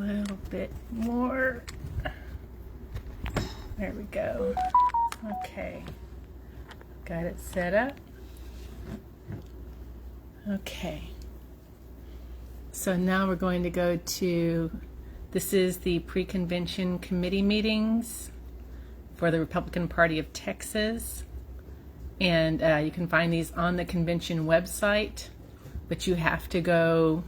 little bit more. There we go. Okay. Got it set up. Okay. So now we're going to go to, this is the pre-convention committee meetings for the Republican Party of Texas. And you can find these on the convention website, but you have to go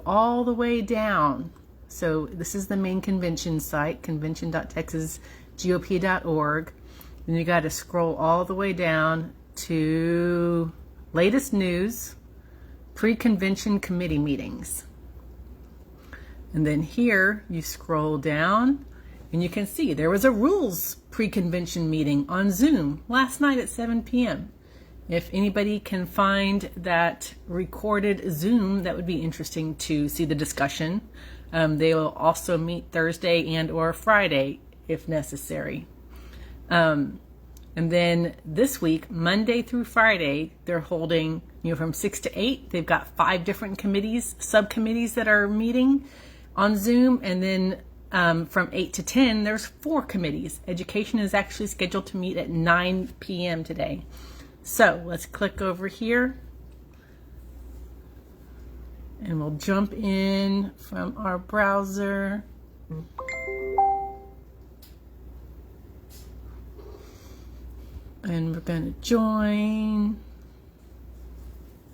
all the way down. So this is the main convention site, convention.texasgop.org. Then you got to scroll all the way down to latest news, pre-convention committee meetings. And then here you scroll down and you can see there was a rules pre-convention meeting on Zoom last night at 7 p.m. If anybody can find that recorded Zoom, that would be interesting to see the discussion. They will also meet Thursday and or Friday if necessary. And then this week, Monday through Friday, they're holding, from 6 to 8. They've got 5 different committees, subcommittees that are meeting on Zoom. And then from 8 to 10, there's 4 committees. Education is actually scheduled to meet at 9 p.m. today. So let's click over here. And we'll jump in from our browser. And we're going to join.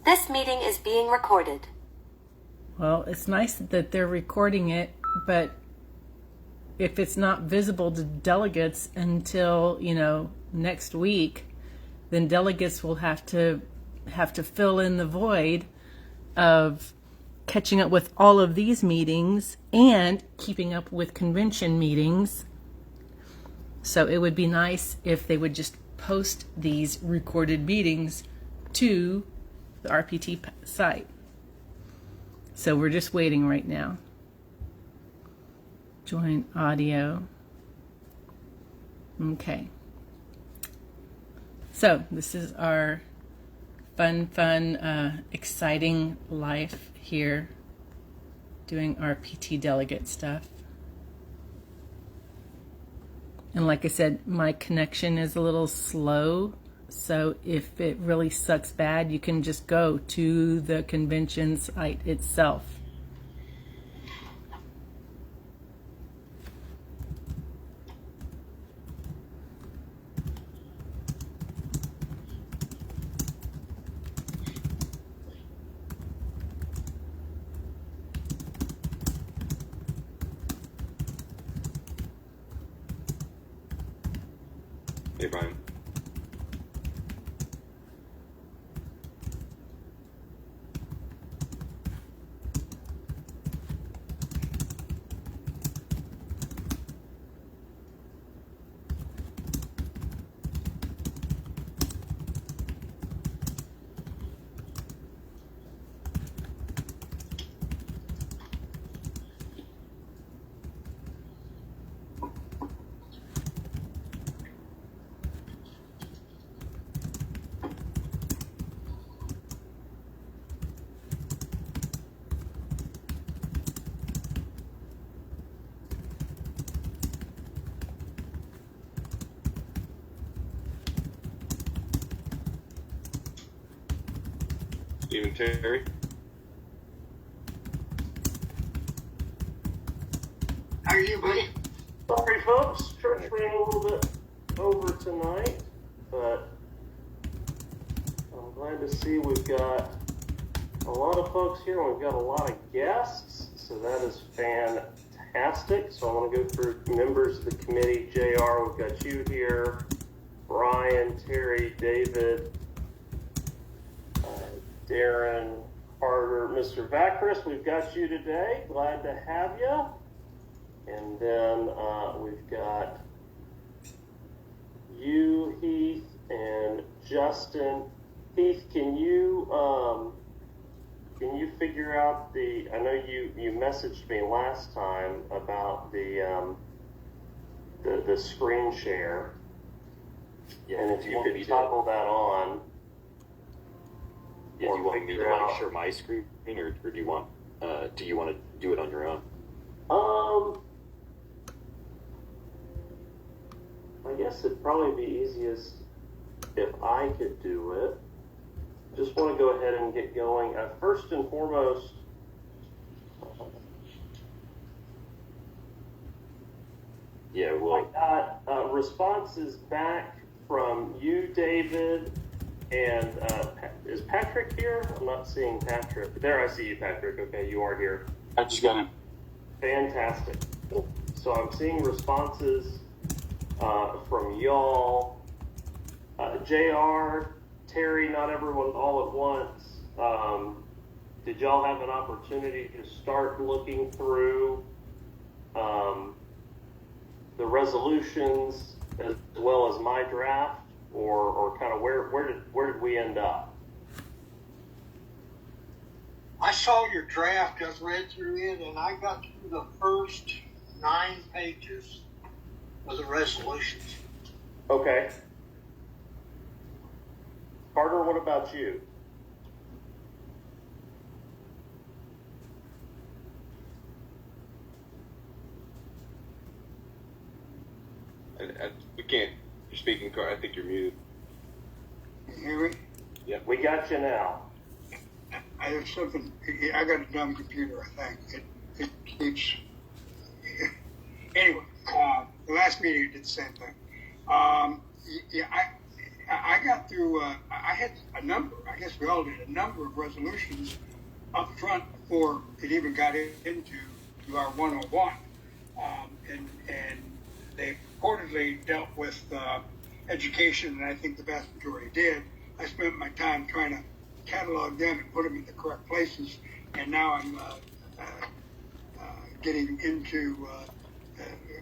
This meeting is being recorded. Well, it's nice that they're recording it, but if it's not visible to delegates until, next week, then delegates will have to fill in the void of catching up with all of these meetings and keeping up with convention meetings. So it would be nice if they would just post these recorded meetings to the RPT site. So we're just waiting right now. Join audio. Okay. So this is our fun, exciting life here doing RPT delegate stuff. And like I said, my connection is a little slow, so if it really sucks bad, you can just go to the convention site itself. Hey, Brian. Stephen Terry. How are you, buddy? Sorry, folks. Church ran a little bit over tonight, but I'm glad to see we've got a lot of folks here and we've got a lot of guests, so that is fantastic. So I want to go through members of the committee. JR, we've got you here. Brian, Terry, David, Darren, Carter, Mr. Vacris, we've got you today. Glad to have you. And then we've got you, Heath, and Justin. Heath, can you figure out I know you messaged me last time about the screen share. Yeah, and if you could toggle that on. Yeah, do you want me to share my screen, or do you want do you want to do it on your own? I guess it'd probably be easiest if I could do it. Just want to go ahead and get going. First and foremost, Yeah, well, I got responses back from you, David, and is Patrick here? I'm not seeing Patrick. There, I see you, Patrick. Okay, you are here. I just got him. Fantastic. So I'm seeing responses from y'all, JR, Terry, not everyone all at once. Did y'all have an opportunity to start looking through the resolutions as well as my draft, or kind of where did we end up? I saw your draft. I read through it, and I got through the first 9 pages of the resolutions. Okay. Carter, what about you? We can't. You're speaking. I think you're muted. You hear me? Yeah. We got you now. I have something. I got a dumb computer. I think it keeps. Anyway, the last meeting I did the same thing. Yeah, I got through. I had a number. I guess we all did a number of resolutions up front before it even got into our 101, and they purportedly dealt with education, and I think the vast majority did. I spent my time trying to catalog them and put them in the correct places, and now I'm getting into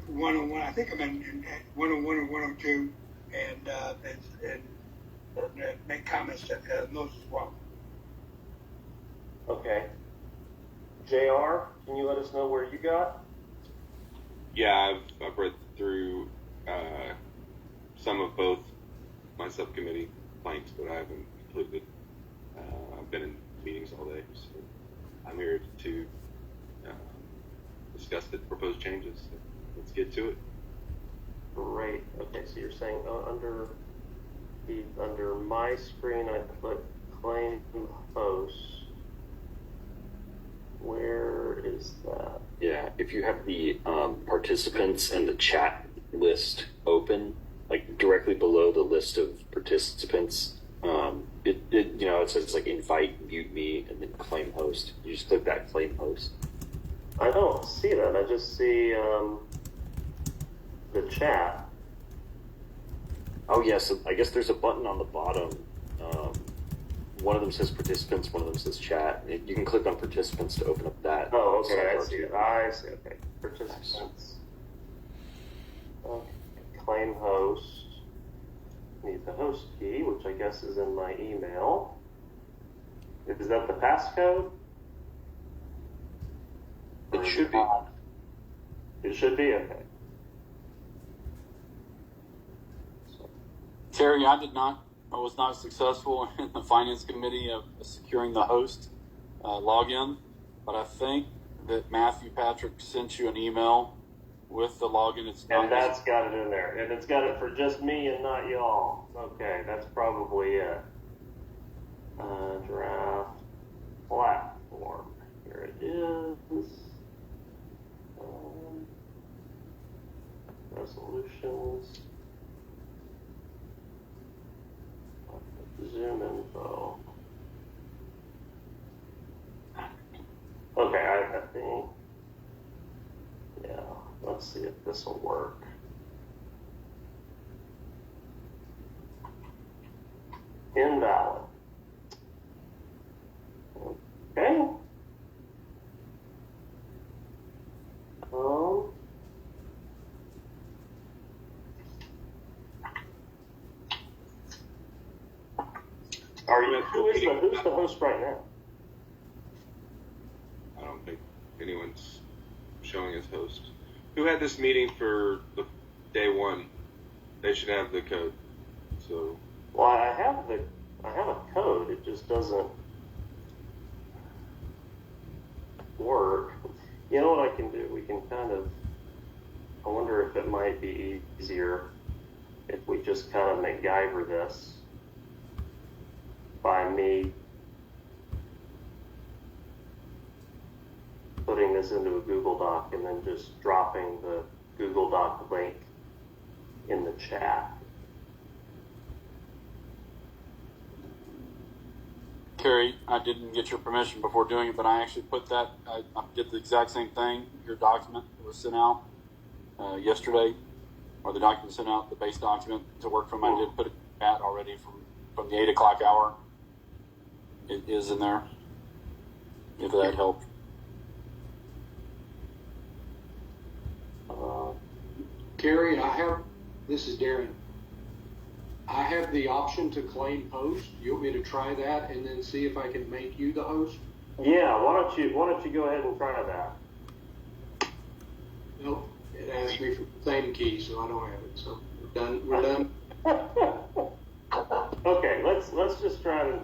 101. I think I'm in 101 or 102, and make comments on those as well. Okay. JR, can you let us know where you got? Yeah, I've read through some of both my subcommittee planks, but I haven't completed. I've been in meetings all day, so I'm here to discuss the proposed changes. So let's get to it. Great. Okay, so you're saying under my screen, I put claim host. Where is that? yeah, if you have the participants and the chat list open, like directly below the list of participants, it says like invite, mute me, and then claim host. You just click that claim host. I don't see that. I just see the chat. Oh yeah, so I guess there's a button on the bottom. One of them says participants, one of them says chat. You can click on participants to open up that. Oh, okay, I sidebar see too. it. I see. Okay, participants. Okay. Claim host. Need the host key, which I guess is in my email. Is that the passcode? It should be. It should be, okay. Terry, I was not successful in the finance committee of securing the host login, but I think that Matthew Patrick sent you an email with the login. And that's got it in there. And it's got it for just me and not y'all. Okay, that's probably it. Draft platform. Here it is. Resolutions. Zoom info. Okay, I think. Yeah, let's see if this will work. Invalid. Okay. Who's the host right now? I don't think anyone's showing as host. Who had this meeting for the day one? They should have the code. So. Well, I have a code. It just doesn't. work. You know what I can do? We can I wonder if it might be easier if we just kind of MacGyver this by me putting this into a Google Doc and then just dropping the Google Doc link in the chat. Carrie, I didn't get your permission before doing it, but I actually put that, I did the exact same thing. Your document was sent out yesterday, or the document sent out, the base document to work from. I did put it in the chat already from the 8 o'clock hour. It is in there, if that helped. Carrie, this is Darren. I have the option to claim host. You want me to try that and then see if I can make you the host? Yeah, why don't you go ahead and try that? Nope. It asked me for the same key, so I don't have it. So we're done. Okay, let's just try to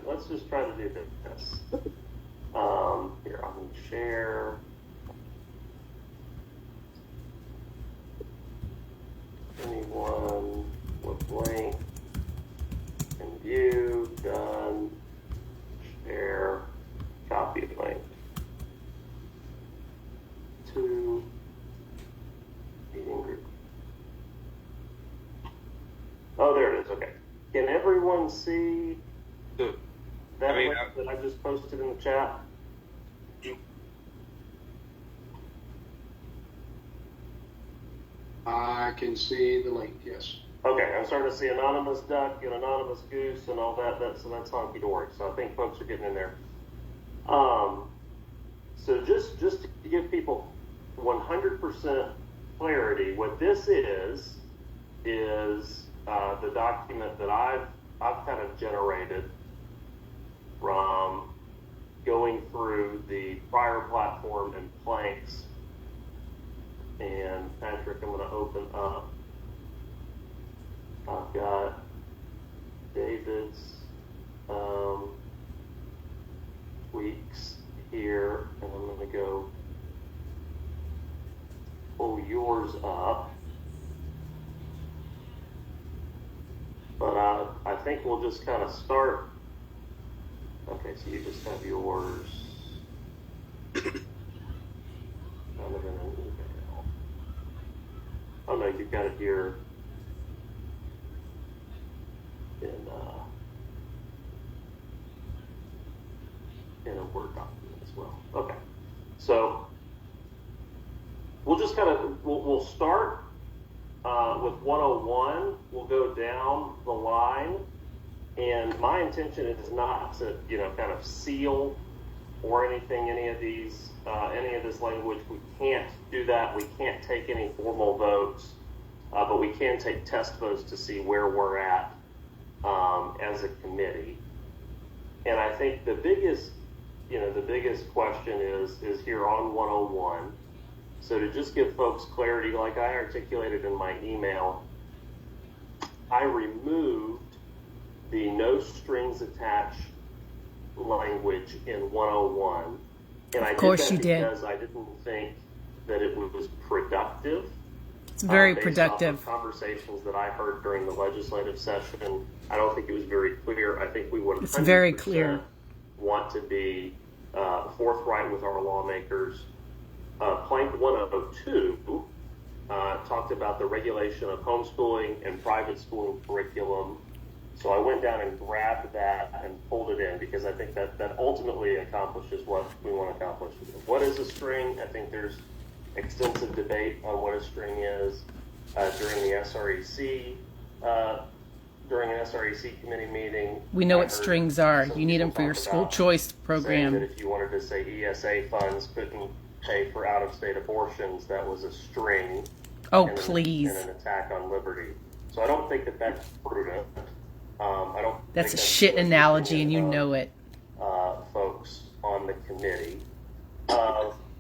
do this. Here, I'm gonna share. Anyone with link and view, done, share, copy link to meeting group. Oh, there it is. Okay. Can everyone see that link that I just posted in the chat? I can see the link, yes. Okay, I'm starting to see anonymous duck and anonymous goose and all that. So that's honky dory. So I think folks are getting in there. So just to give people 100% clarity, what this is the document that I've kind of generated from going through the prior platform and planks. And Patrick, I'm going to open up. I've got David's weeks here, and I'm going to go pull yours up. But I think we'll just kind of start. Okay, so you just have yours kind of in an email. Oh no, you've got it here in a Word document as well. Okay, so we'll just kind of we'll start with 101. We'll go down the line, and my intention is not to kind of seal or anything, any of this language. We can't do that. We can't take any formal votes, but we can take test votes to see where we're at as a committee. And I think the biggest question is here on 101. So to just give folks clarity, like I articulated in my email, I removed the no strings attached language in 101. And Of course I did that you did. because I didn't think that it was productive. It's very Based productive. off of conversations that I heard during the legislative session, I don't think it was very clear. I think we would. It's very clear. Want to be forthright with our lawmakers. Plank 102 talked about the regulation of homeschooling and private schooling curriculum. So I went down and grabbed that and pulled it in because I think that ultimately accomplishes what we want to accomplish. What is a string? I think there's extensive debate on what a string is during the SREC. During an SREC committee meeting, We know what strings are. You need them for your school choice saying program. that if you wanted to say ESA funds couldn't pay for out-of-state abortions, that was a string. Oh, and please. And an attack on liberty. So I don't think that that's prudent. I don't. That's a think shit the analogy, and you opinion know it. of folks on the committee,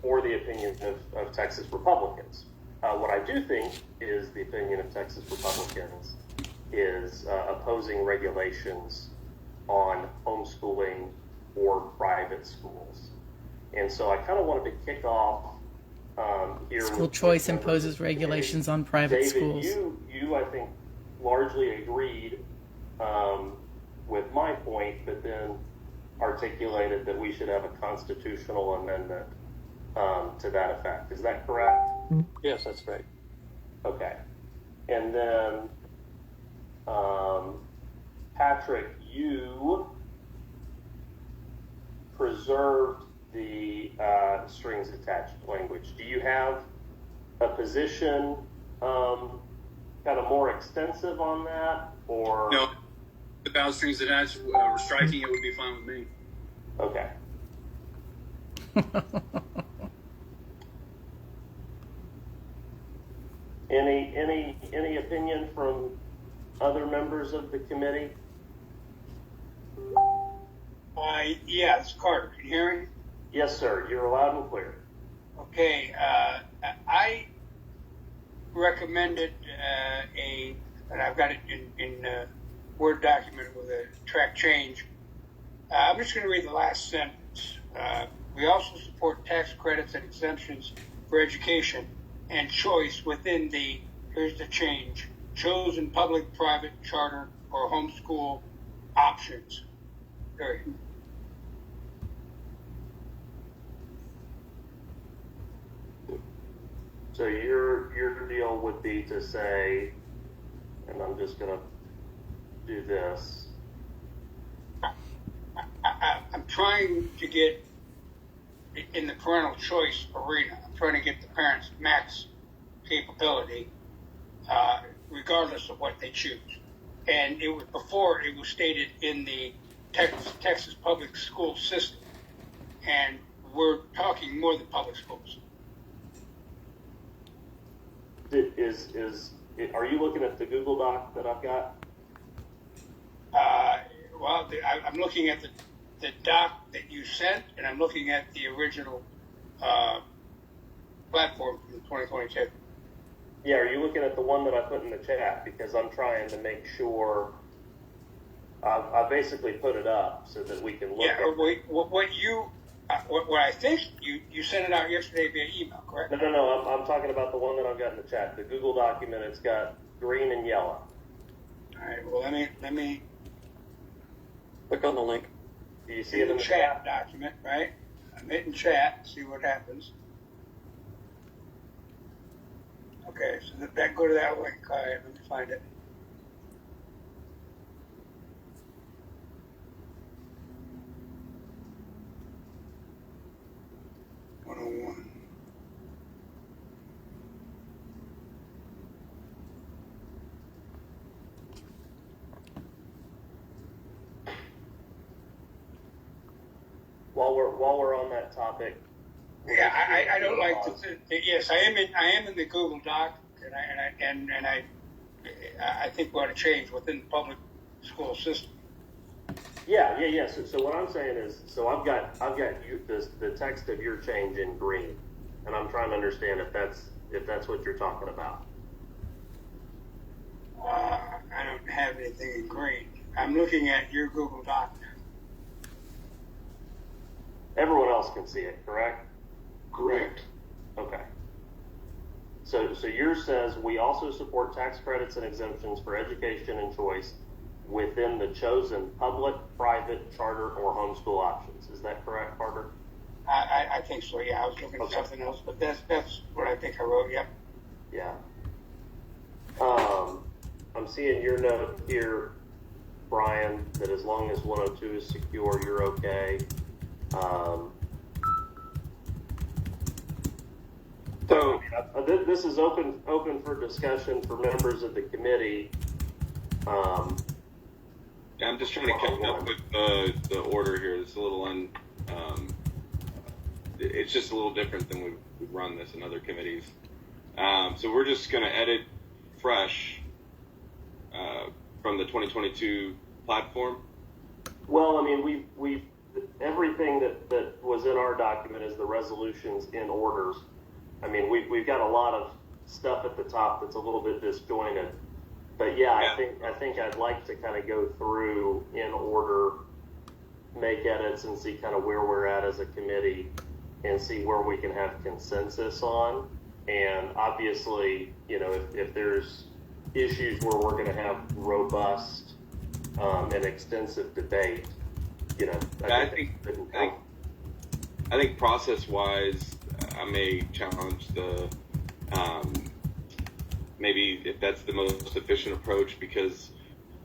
or the opinion of Texas Republicans. What I do think is the opinion of Texas Republicans is opposing regulations on homeschooling or private schools. And so I kind of wanted to kick off here. School choice imposes regulations on private David, schools. You I think largely agreed with my point, but then articulated that we should have a constitutional amendment to that effect. Is that correct? Yes, that's right. Okay. And then, Patrick, you preserved the strings attached language. Do you have a position kind of more extensive on that, or No, without strings attached, striking it would be fine with me. okay? Any opinion from other members of the committee? Yeah, it's Carter. Can you hear me? Yes, sir. You're loud and clear. Okay. I recommended and I've got it in Word document with a track change. I'm just going to read the last sentence. We also support tax credits and exemptions for education and choice within the, here's the change, chosen public, private, charter, or homeschool options. Period. So your deal would be to say, and I'm just going to do this. I'm trying to get in the parental choice arena. I'm trying to get the parents max capability, regardless of what they choose. And it was before it was stated in the Texas public school system, and we're talking more than public schools. Are you looking at the Google Doc that I've got? Well, I'm looking at the doc that you sent, and I'm looking at the original platform from 2022. Yeah, are you looking at the one that I put in the chat? Because I'm trying to make sure I basically put it up so that we can look at it. Wait, what I think you sent it out yesterday via email, correct? No, I'm talking about the one that I've got in the chat. The Google document, it's got green and yellow. All right, well, let me Click on the link. Do you see it in the chat document, right? I'm hitting chat, see what happens. Okay, so that go to that link. All right, let me find it. While we're on that topic. Yeah, I don't like yes, I am in the Google Doc, and I think we ought to change within the public school system. Yeah. So what I'm saying is, so I've got the text of your change in green, and I'm trying to understand if that's what you're talking about. I don't have anything in green. I'm looking at your Google Doc. Everyone else can see it, correct? Correct. Okay. So yours says we also support tax credits and exemptions for education and choice within the chosen public, private, charter, or homeschool options. Is that correct, Carter? I think so. Yeah, I was looking at something else, but that's what I think I wrote. Yep. Yeah. I'm seeing your note here, Brian, that as long as 102 is secure, you're okay. So this is open for discussion for members of the committee. Yeah, I'm just trying to catch up with the order here. It's a little it's just a little different than we've run this in other committees. So we're just going to edit fresh from the 2022 platform. Well, I mean, we everything that was in our document is the resolutions in orders. I mean, we've got a lot of stuff at the top that's a little bit disjointed. But yeah, I think I'd like to kind of go through in order, make edits, and see kind of where we're at as a committee. and see where we can have consensus on. And obviously, you know, if there's issues where we're going to have robust and extensive debate, you know, I think process-wise, I may challenge the maybe if that's the most efficient approach, because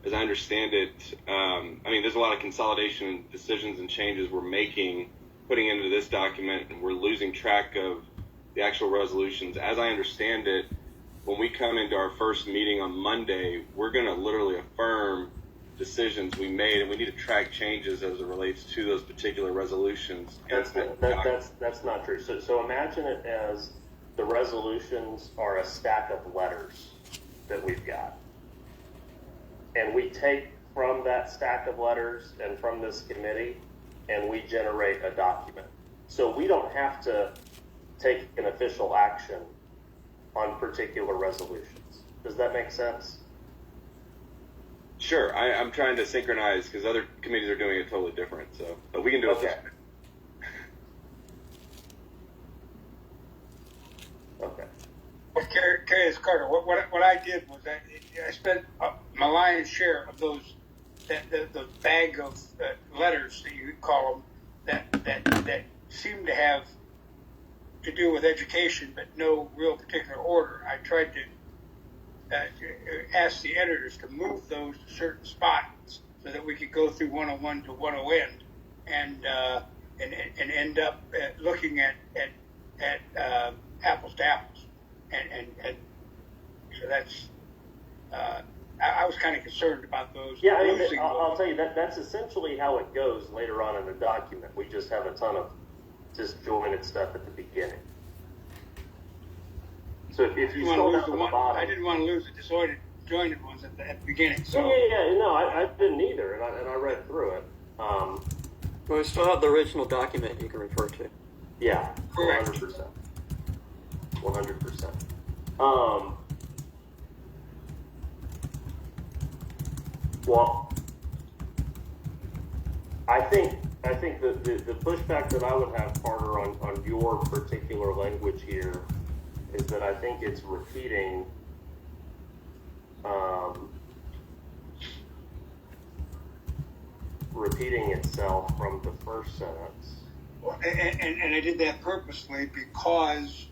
as I understand it, I mean, there's a lot of consolidation decisions and changes we're making, putting into this document, and we're losing track of the actual resolutions. As I understand it, when we come into our first meeting on Monday, we're going to literally affirm decisions we made, and we need to track changes as it relates to those particular resolutions. That's not true. So imagine it as the resolutions are a stack of letters that we've got. And we take from that stack of letters and from this committee, and we generate a document. So we don't have to take an official action on particular resolutions. Does that make sense? Sure. I'm trying to synchronize because other committees are doing it totally different. So, but we can do it this way. Okay. Well, Carrie, Carter, what I did was I spent my lion's share of those the bag of letters that you call them that seem to have to do with education, but no real particular order. I tried to ask the editors to move those to certain spots so that we could go through 101 to 101 and end up looking at apples to apples, and so that's I was kind of concerned about those. Yeah, I'll tell you that's essentially how it goes later on in the document. We just have a ton of disjointed stuff at the beginning. So if you scroll down to the bottom, I didn't want to lose the disjointed ones at the beginning. So no, I didn't either, and I read through it. Well, we still have the original document you can refer to. Yeah, correct. 100%. 100%. Well, I think the pushback that I would have, Carter, on your particular language here is that I think it's repeating itself from the first sentence. And I did that purposely because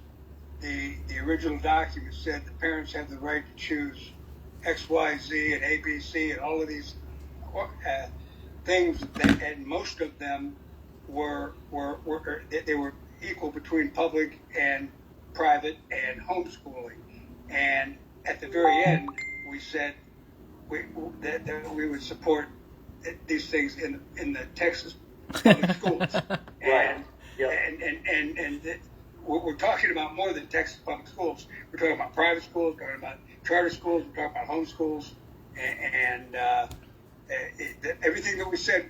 the original document said the parents have the right to choose X, Y, Z, and A, B, C, and all of these things, and most of them were equal between public and private and homeschooling. And at the very end, we said that we would support these things in the Texas public schools. Right. And we're talking about more than Texas public schools. We're talking about private schools, we're talking about charter schools, we're talking about homeschools, and everything that we said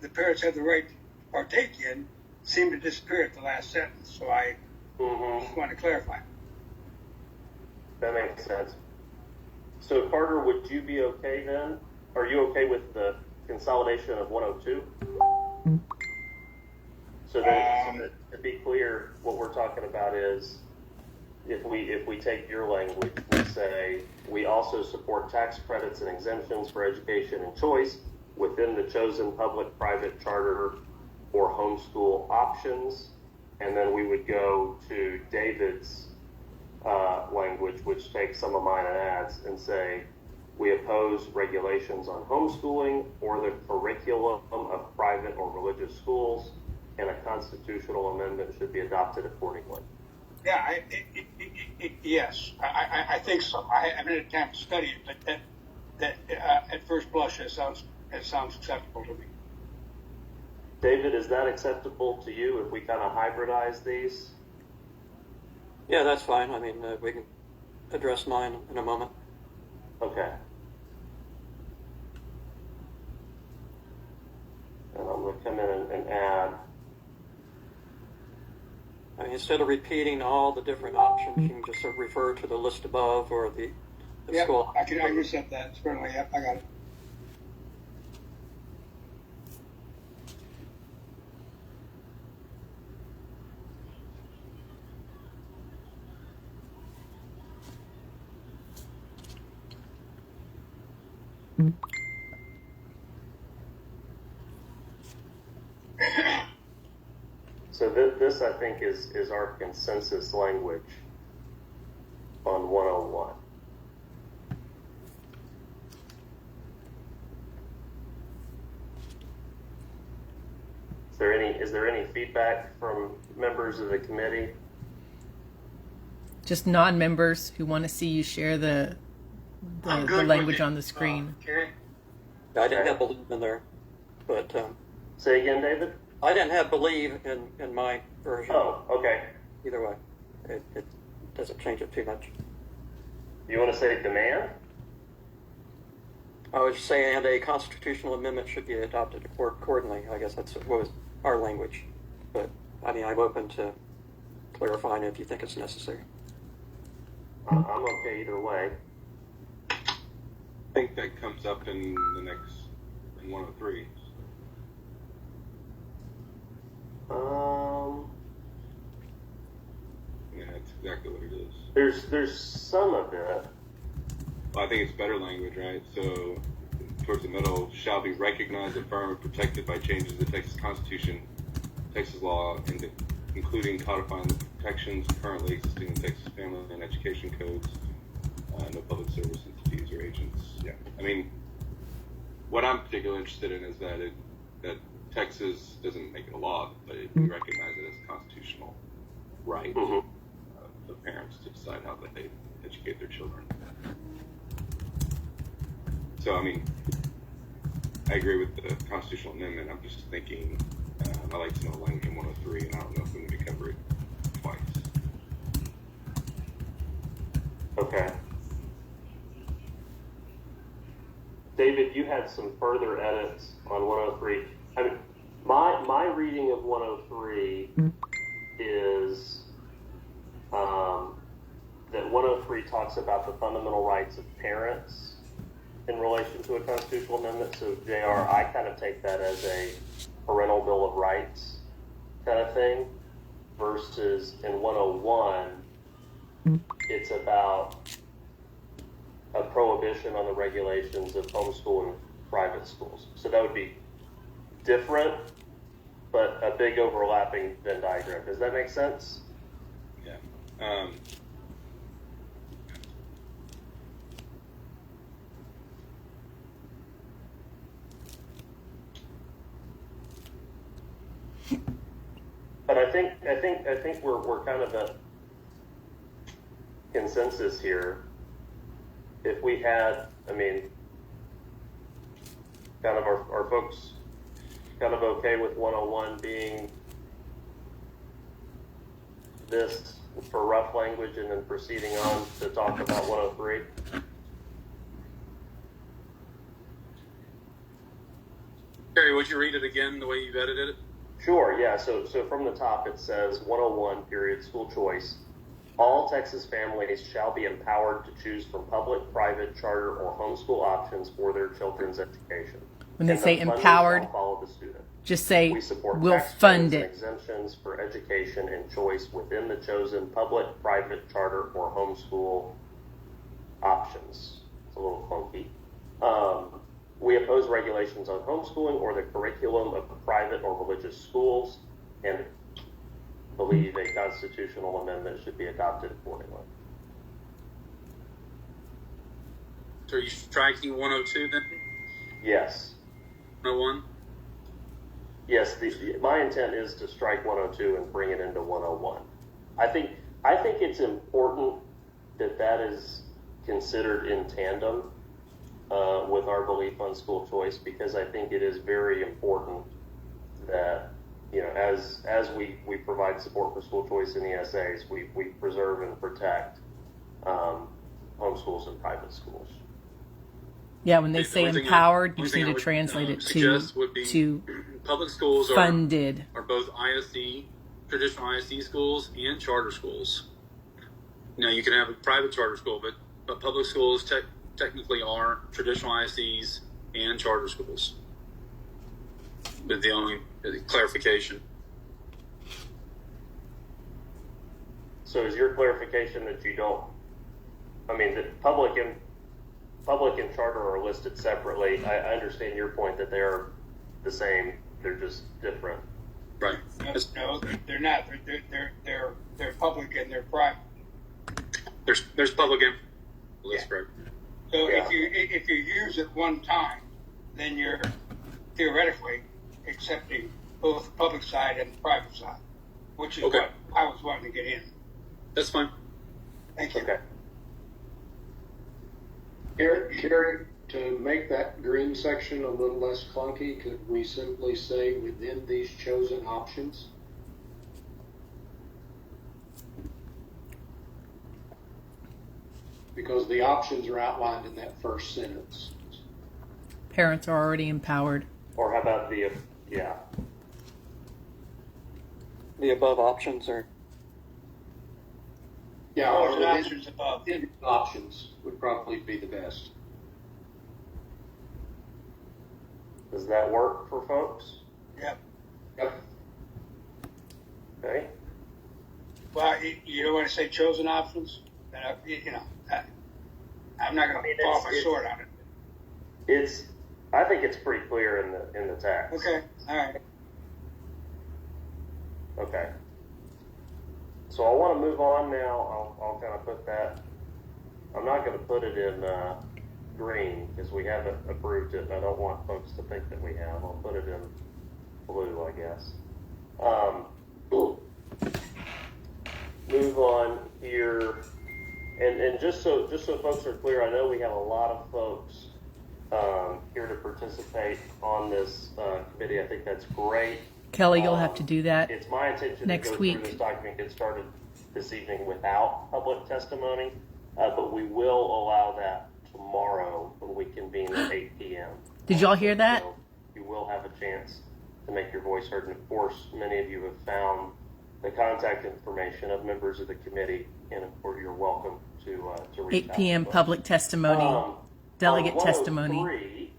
the parents have the right to partake in seemed to disappear at the last sentence. So I just want to clarify. That makes sense. So Carter, would you be okay then? Are you okay with the consolidation of 102? So that to be clear, what we're talking about is if we take your language, we say we also support tax credits and exemptions for education and choice within the chosen public, private, charter, or homeschool options, and then we would go to David's language, which takes some of mine and adds, and say we oppose regulations on homeschooling or the curriculum of private or religious schools, and a constitutional amendment should be adopted accordingly. Yeah, yes, I think so. I haven't had time to study it, but that at first blush, it sounds acceptable to me. David, is that acceptable to you if we kind of hybridize these? Yeah, that's fine. I mean, we can address mine in a moment. Okay. And I'm going to come in and add. I mean, instead of repeating all the different options, you can just sort of refer to the list above or the school. I can accept that. Certainly, yep, I got it. So this I think is our consensus language on 101. Is there any feedback from members of the committee? Just non-members who want to see you share the language on the screen. Okay. I didn't have believe in there, but Say again, David? I didn't have believe in my version. Oh, okay. Either way, it doesn't change it too much. You want to say demand? I was saying a constitutional amendment should be adopted accordingly. I guess that's what was our language. But, I mean, I'm open to clarifying if you think it's necessary. I'm okay either way. I think that comes up in 103. Yeah, that's exactly what it is. There's some of it. Well, I think it's better language, right? So, towards the middle, shall be recognized, affirmed, and protected by changes to the Texas Constitution, Texas law, and including codifying the protections currently existing in Texas Family and Education codes, no public service entities or agents. Yeah, I mean, what I'm particularly interested in is that Texas doesn't make it a law, but we recognize it as a constitutional right of parents to decide how they educate their children. So, I mean, I agree with the constitutional amendment. I'm just thinking, I like to know the language in 103, and I don't know if we need to cover it twice. Okay. David, you had some further edits on 103. I mean, my reading of 103 is that 103 talks about the fundamental rights of parents in relation to a constitutional amendment. So, JR, I kind of take that as a parental bill of rights kind of thing, versus in 101, it's about a prohibition on the regulations of homeschooling private schools. So that would be different, but a big overlapping Venn diagram. Does that make sense? Yeah. But I think we're kind of a consensus here. If we had, I mean, kind of our folks kind of okay with 101 being this for rough language and then proceeding on to talk about 103? Terry, would you read it again the way you've edited it? Sure, yeah. So from the top it says 101, period, school choice. All Texas families shall be empowered to choose from public, private, charter, or homeschool options for their children's education. When they And say the funding empowered, shall follow the student. just say We support we'll tax fund credits it. and exemptions for education and choice within the chosen public, private, charter, or homeschool options. It's a little funky. We oppose regulations on homeschooling or the curriculum of private or religious schools, and believe a constitutional amendment should be adopted accordingly. So are you striking 102 then? Yes. 101? Yes, my intent is to strike 102 and bring it into 101. I think it's important that is considered in tandem with our belief on school choice, because I think it is very important that, you know, as we provide support for school choice in ESAs, we preserve and protect homeschools and private schools. Yeah, when they say One thing empowered, you one just thing need I to would, translate it suggest would be to public schools funded. are both ISD, traditional ISD schools, and charter schools. Now, you can have a private charter school, but public schools technically are traditional ISDs and charter schools. But the only clarification. So is your clarification that you don't, I mean, that public and charter are listed separately. I understand your point that they're the same. They're just different. Right. No, they're not. They're public and they're private. There's public and list, right? So Yeah. if you use it one time, then you're theoretically accepting both the public side and the private side, which is Okay. what I was wanting to get in. That's fine. Thank you. Okay. Carrie, to make that green section a little less clunky, could we simply say within these chosen options? Because the options are outlined in that first sentence. Parents are already empowered. Or how about the The above options are. Yeah, Or or the within options above. options would probably be the best. does that work for folks? Yep. Yep. Okay. Well, you don't want to say chosen options. I'm not going to fall my sword on it. I think it's pretty clear in the text. Okay. All right. Okay. So I want to move on now. I'll kind of put that. I'm not going to put it in green because we haven't approved it, and I don't want folks to think that we have. I'll put it in blue, I guess. Move on here, and just so folks are clear, I know we have a lot of folks here to participate on this committee. I think that's great. Kelly, you'll have to do that. It's my intention next to go week. through this document, get started this evening without public testimony, but we will allow that tomorrow when we convene at 8 p.m. Did y'all hear that? So you will have a chance to make your voice heard, and of course, many of you have found the contact information of members of the committee, and of course, you're welcome to reach 8 out p.m. to us. public testimony, delegate On testimony. 103,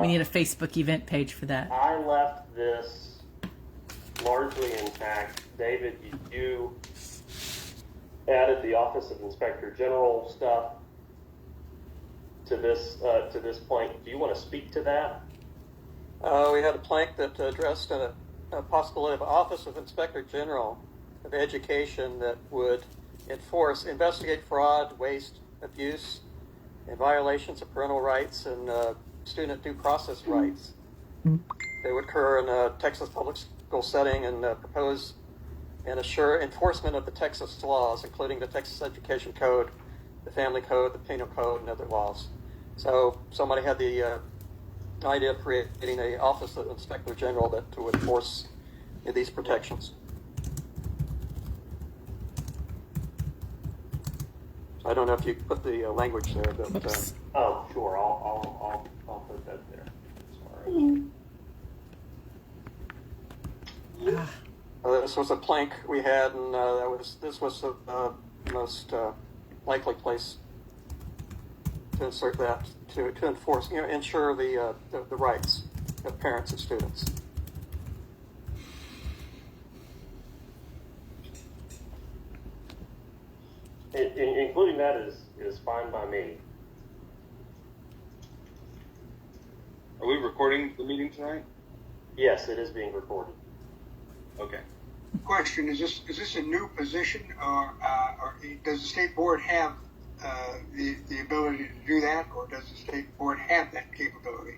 We need a Facebook event page for that. I left this largely intact. David, you added the Office of Inspector General stuff to this plank. Do you want to speak to that? We had a plank that addressed a possibility of Office of Inspector General of Education that would investigate fraud, waste, abuse, and violations of parental rights and student due process rights. They would occur in a Texas public school setting and propose and assure enforcement of the Texas laws, including the Texas Education Code, the Family Code, the Penal Code, and other laws. So somebody had the idea of creating an Office of Inspector General that would enforce these protections. So I don't know if you put the language there, but Oh, sure. I'll put that there. Sorry. this was a plank we had, and this was the most likely place to insert that to enforce, ensure the rights of parents and students. Including that is fine by me. Are we recording the meeting tonight? Yes, it is being recorded. Okay. Question: Is this a new position, or does the state board have the ability to do that, or does the state board have that capability?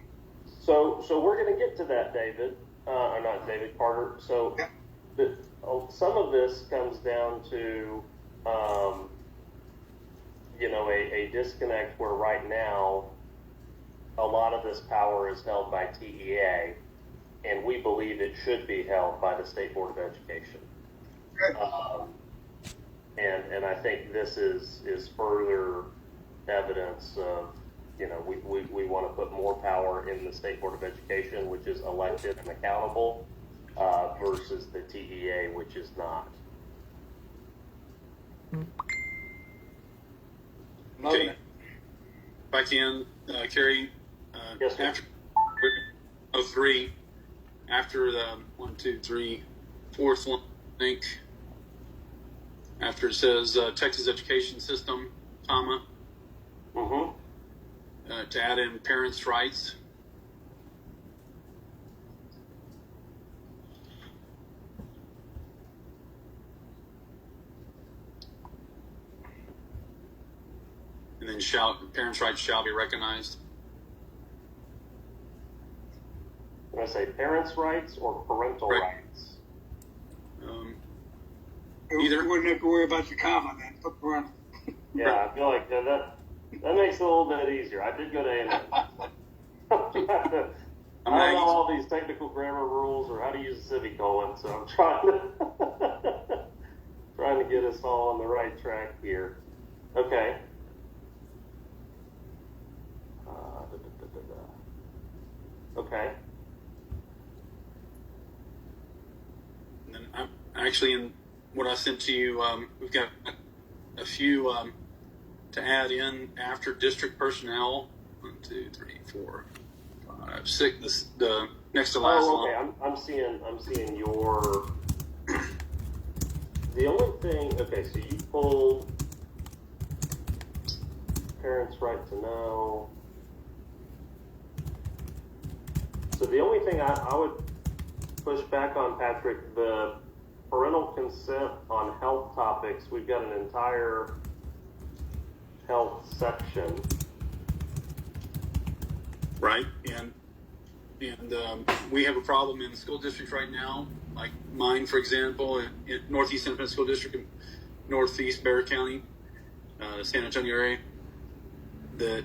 So we're going to get to that, David. Or not David, Carter. So Yeah. some of this comes down to a disconnect where right now a lot of this power is held by TEA, and we believe it should be held by the State Board of Education. Good. And I think this is further evidence of, we want to put more power in the State Board of Education, which is elected and accountable, versus the TEA, which is not. Okay. Back to you, Carrie. Yes, sir. After 03, after the 1, 2, 3, fourth link, after it says Texas education system, comma, to add in parents' rights. And then parents' rights shall be recognized. I'm going to say parents' rights or parental Right. rights. Either. You wouldn't have to worry about the comma then. Put parental. Yeah, I feel like that makes it a little bit easier. I did go to A&M. I don't know all these technical grammar rules or how to use a semicolon, so I'm trying to get us all on the right track here. Okay. Okay. And then actually, in what I sent to you, we've got a few to add in after district personnel. 1, 2, 3, 4, 5, 6. The next to last Oh, okay. line. I'm seeing your. The only thing. Okay, so you pulled parents' right to know. So the only thing I would push back on, Patrick, the parental consent on health topics. We've got an entire health section. Right, and we have a problem in school districts right now, like mine, for example, in Northeast Independent School District in Northeast Bexar County, San Antonio area, that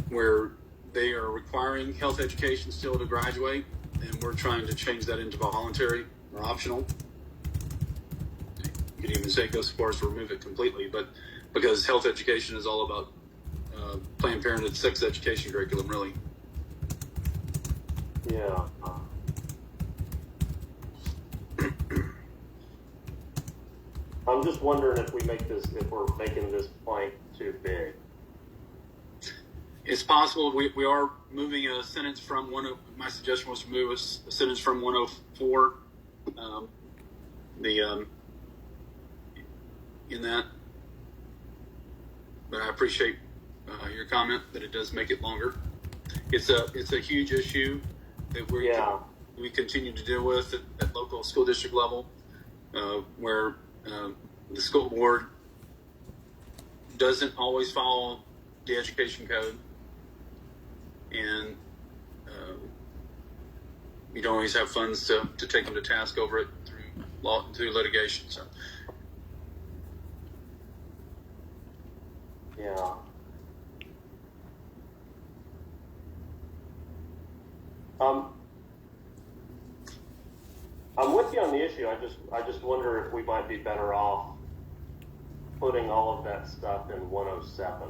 where they are requiring health education still to graduate, and we're trying to change that into voluntary or optional. You could even say go so far as to remove it completely, but because health education is all about Planned Parenthood sex education curriculum, really. Yeah. I'm just wondering if we're making this plank too big. It's possible we are moving a sentence from my suggestion was to move a sentence from 104, in that. But I appreciate your comment that it does make it longer. It's a huge issue that we continue to deal with at local school district level, where the school board doesn't always follow the education code, and you don't always have funds to take them to task over it through litigation. So. Yeah. I'm with you on the issue. I just wonder if we might be better off putting all of that stuff in 107.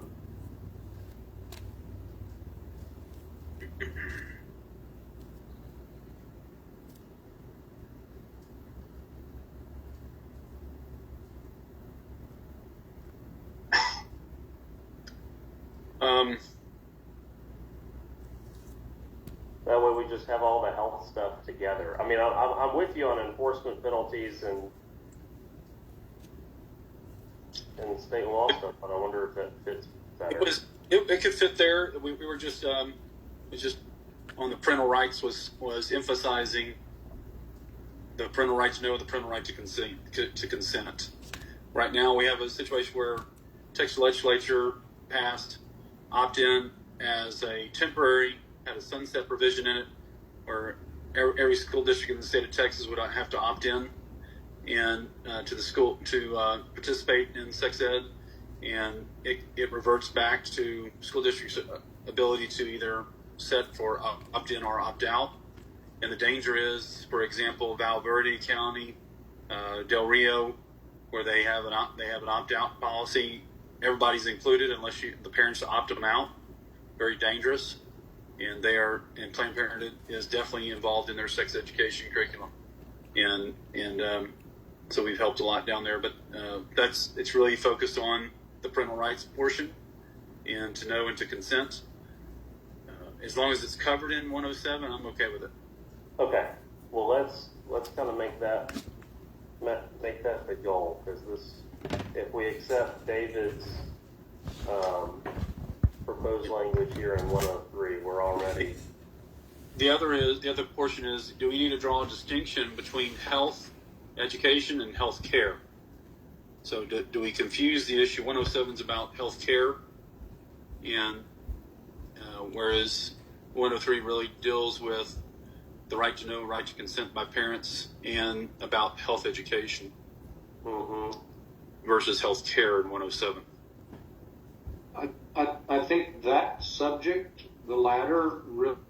That way we just have all the health stuff together. I mean, I'm with you on enforcement penalties and state law stuff, but I wonder if that fits better. It could fit there. We were just it's just on the parental rights was emphasizing the parental right to know, the parental right to consent. Right now we have a situation where Texas legislature passed opt-in as a temporary, had a sunset provision in it, where every school district in the state of Texas would have to opt in and to the school to participate in sex ed, and it reverts back to school districts' ability to either set for opt in or opt out. And the danger is, for example, Val Verde County, Del Rio, where they have an opt out policy. Everybody's included unless the parents opt them out. Very dangerous. And Planned Parenthood is definitely involved in their sex education curriculum, and so we've helped a lot down there. But it's really focused on the parental rights portion, and to know and to consent. As long as it's covered in 107, I'm okay with it. Okay, well let's kind of make that the goal, because if we accept David's proposed language here in 103. We're already. The other portion is, do we need to draw a distinction between health, education, and health care? So do we confuse the issue? 107 is about health care, and whereas 103 really deals with the right to know, right to consent by parents, and about health education versus health care in 107. I think that subject, the latter,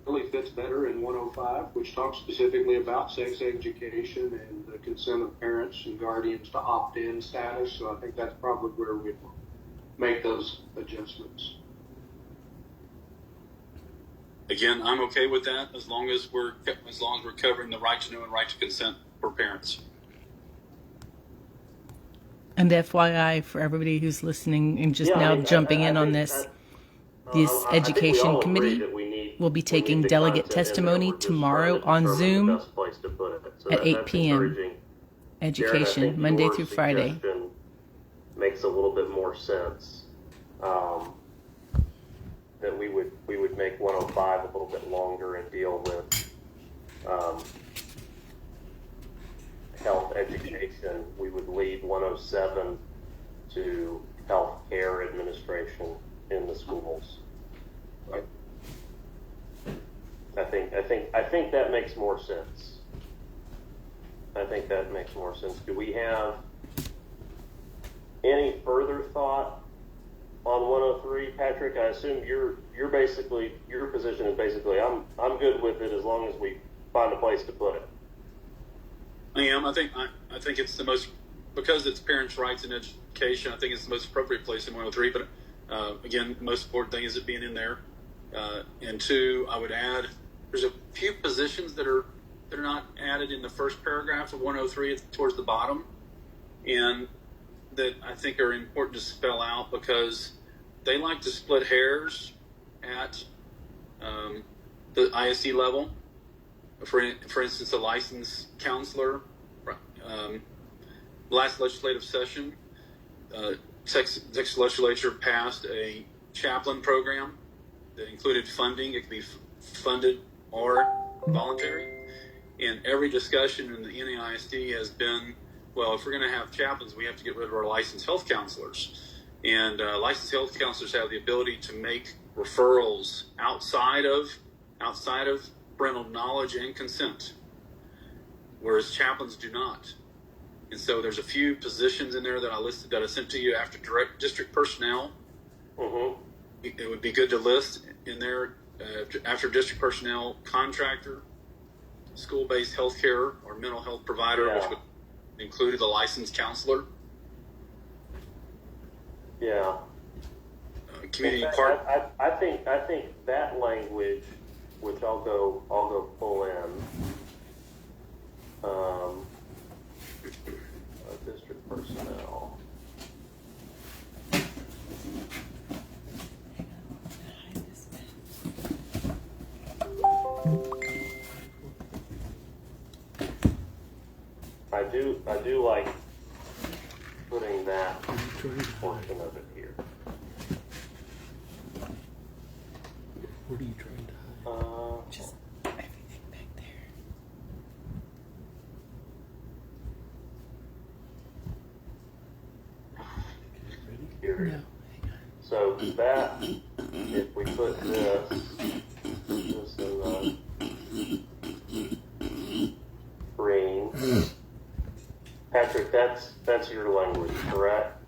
really fits better in 105, which talks specifically about sex education and the consent of parents and guardians to opt-in status. So I think that's probably where we make those adjustments. Again, I'm okay with that as long as we're covering the right to know and right to consent for parents. And FYI, for everybody who's listening and just jumping in on this, this education committee will be taking delegate testimony tomorrow on Zoom at 8 p.m. Education, Monday through Friday. Makes a little bit more sense. That we would make 105 a little bit longer and deal with health education. We would leave 107 to health care administration in the schools. Right. I think that makes more sense. I think that makes more sense. Do we have any further thought on 103, Patrick? I assume your position is basically I'm good with it as long as we find a place to put it. I am. I think it's the most, because it's parents' rights and education. I think it's the most appropriate place in 103. But again, the most important thing is it being in there. And two, I would add, there's a few positions that are not added in the first paragraph of 103. It's towards the bottom, and that I think are important to spell out because they like to split hairs at the ISD level. For instance, a licensed counselor. Last legislative session, Texas legislature passed a chaplain program that included funding. It could be funded or voluntary. And every discussion in the NAISD has been, well, if we're going to have chaplains, we have to get rid of our licensed health counselors. And licensed health counselors have the ability to make referrals outside of parental knowledge and consent, whereas chaplains do not. And so there's a few positions in there that I listed that I sent to you after direct district personnel. It would be good to list in there after district personnel, contractor, school-based healthcare or mental health provider, which would include the licensed counselor. Yeah. Community part. I think that language, which I'll go pull in. District personnel. I do like putting that portion of it here. What are you trying to hide? Just everything back there. Here. No, hang on. So that, if we put this in the green, Patrick, that's your language, correct?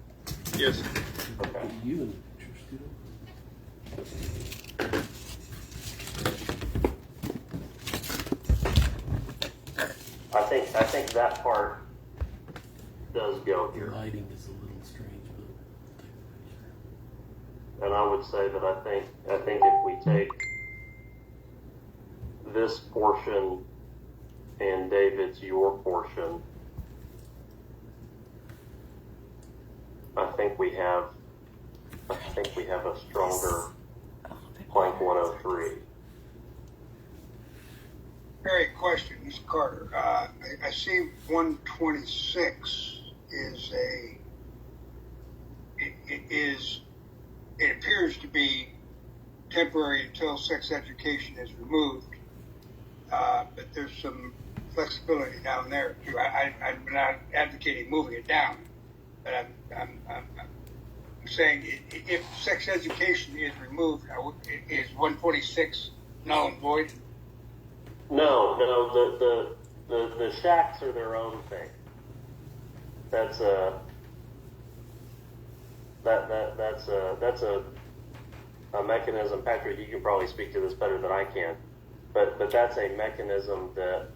Yes. Okay. You in the picture, I think that part does go The here. lighting is a little strange, but And I would say that I think if we take this portion and David's your portion, I think we have a stronger plank 103. Very question, Mr. Carter. I see 126 is it appears to be temporary until sex education is removed. But there's some flexibility down there too. I'm not advocating moving it down, but I'm saying if sex education is removed, is 146 null and void? No, the shacks are their own thing. That's a mechanism. Patrick, you can probably speak to this better than I can, but that's a mechanism that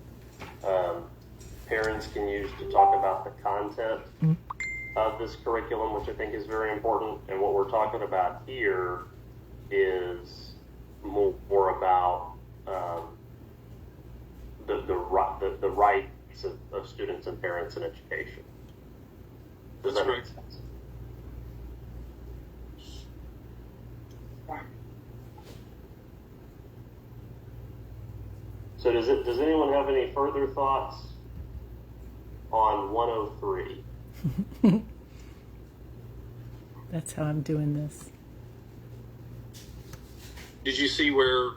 parents can use to talk about the content of this curriculum, which I think is very important. And what we're talking about here is more about the rights of students and parents in education. Does that make sense? So does anyone have any further thoughts on 103? That's how I'm doing this. Did you see where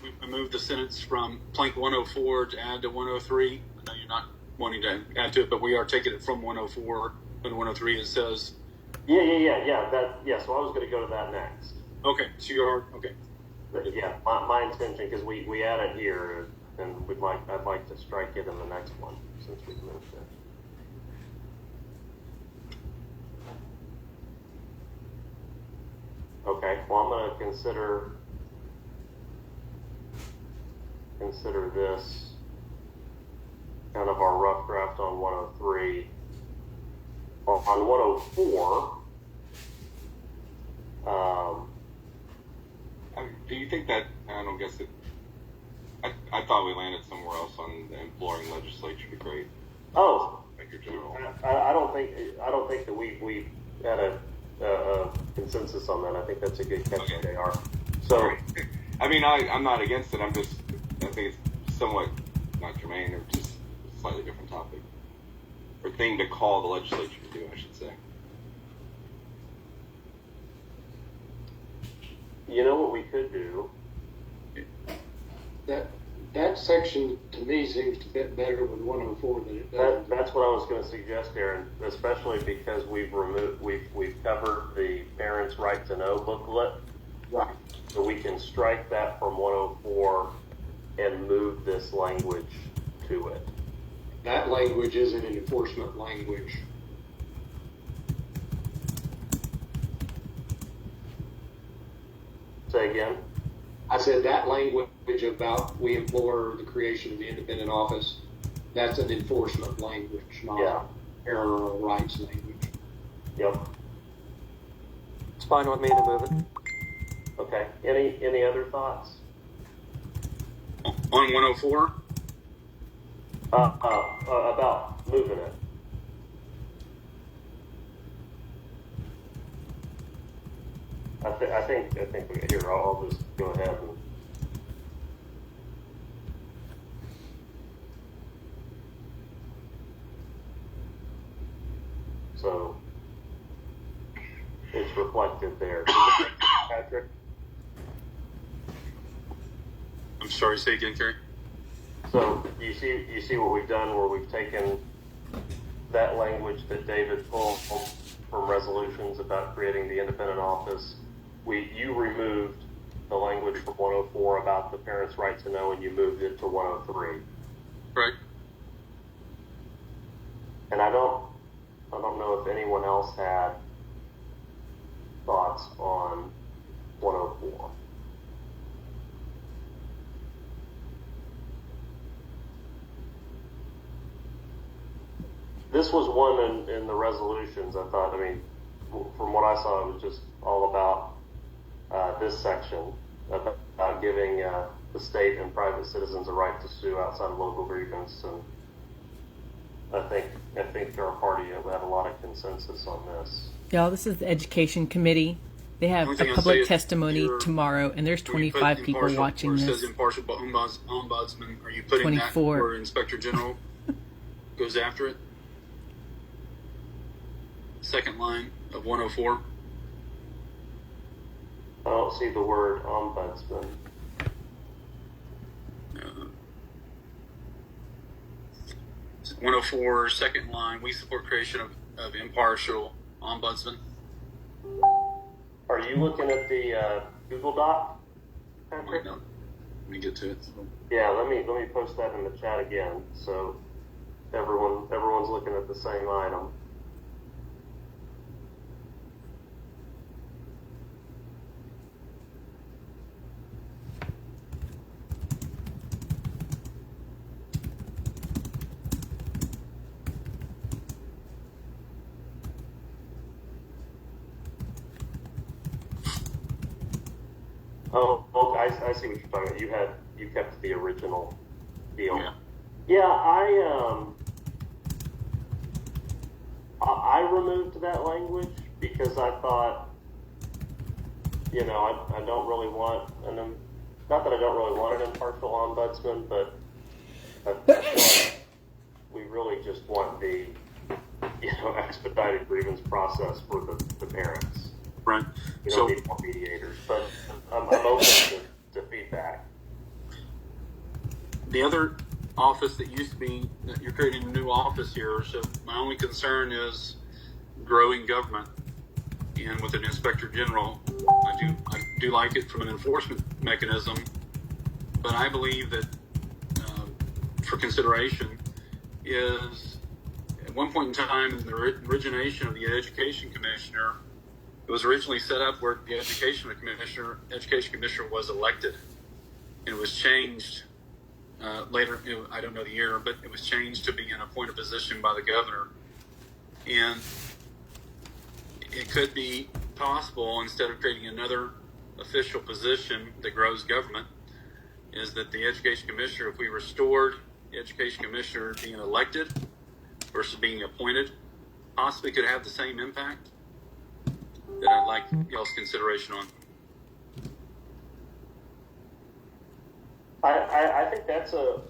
we moved the sentence from blank 104 to add to 103? I know you're not wanting to add to it, but we are taking it from 104 and 103. It says. Yeah. So I was going to go to that next. Okay. So you are okay. But yeah, my intention, because we add it here, and I'd like to strike it in the next one since we've moved it. Okay, well, I'm going to consider this kind of our rough draft on 103. On 104, do you think that, I don't guess it, I thought we landed somewhere else on the imploring legislature to create. Oh, Inspector General. I don't think that we had a consensus on that. I think that's a good catch, Okay. JR. So, I mean, I'm not against it. I think it's somewhat not germane, or just a slightly different topic, or thing to call the legislature to do, I should say. you know what we could do? That section to me seems to fit better with 104 than it does. That's what I was going to suggest, Aaron, especially because we've covered the parents' right to know booklet. Right. So we can strike that from 104 and move this language to it. That language isn't an enforcement language. Say again? I said that language about we implore the creation of the independent office, that's an enforcement language, not parental rights language. Yep. It's fine with me to move it. Okay. Any other thoughts? On 104? About moving it. I think here, I'll just go ahead and. So it's reflected there. Patrick? I'm sorry, say again, Kerry. So you see what we've done, where we've taken that language that David pulled from resolutions about creating the independent office. You removed the language from 104 about the parents' right to know, and you moved it to 103. Right. And I don't know if anyone else had thoughts on 104. This was one in the resolutions. I thought, from what I saw, it was just all about this section about giving the state and private citizens a right to sue outside of local grievance, and I think our party had a lot of consensus on this. Y'all, this is the Education Committee. They have a public testimony tomorrow, and there's 25 people watching this. Where it this. says impartial ombudsman, are you putting 24. that where Inspector General goes after it? Second line of 104. I don't see the word ombudsman. 104, second line, we support creation of impartial ombudsman. Are you looking at the Google Doc? Wait, no. Let me get to it. Yeah, let me post that in the chat again, so everyone's looking at the same item. Oh, I see what you're talking about. You kept the original deal. Yeah. Yeah, I removed that language because I thought, I don't really want not that I don't really want an impartial ombudsman, but we really just want the expedited grievance process for the parents. Right. You don't need more mediators, but I'm open to feedback. The other office that used to be, you're creating a new office here, so my only concern is growing government. And with an inspector general, I do like it from an enforcement mechanism, but I believe that for consideration is at one point in time in the origination of the education commissioner, it was originally set up where the education commissioner was elected. It was changed later, I don't know the year, but it was changed to be an appointed position by the governor. And it could be possible, instead of creating another official position that grows government, is that the education commissioner, if we restored the education commissioner being elected versus being appointed, possibly could have the same impact that I'd like y'all's consideration on. I think that's a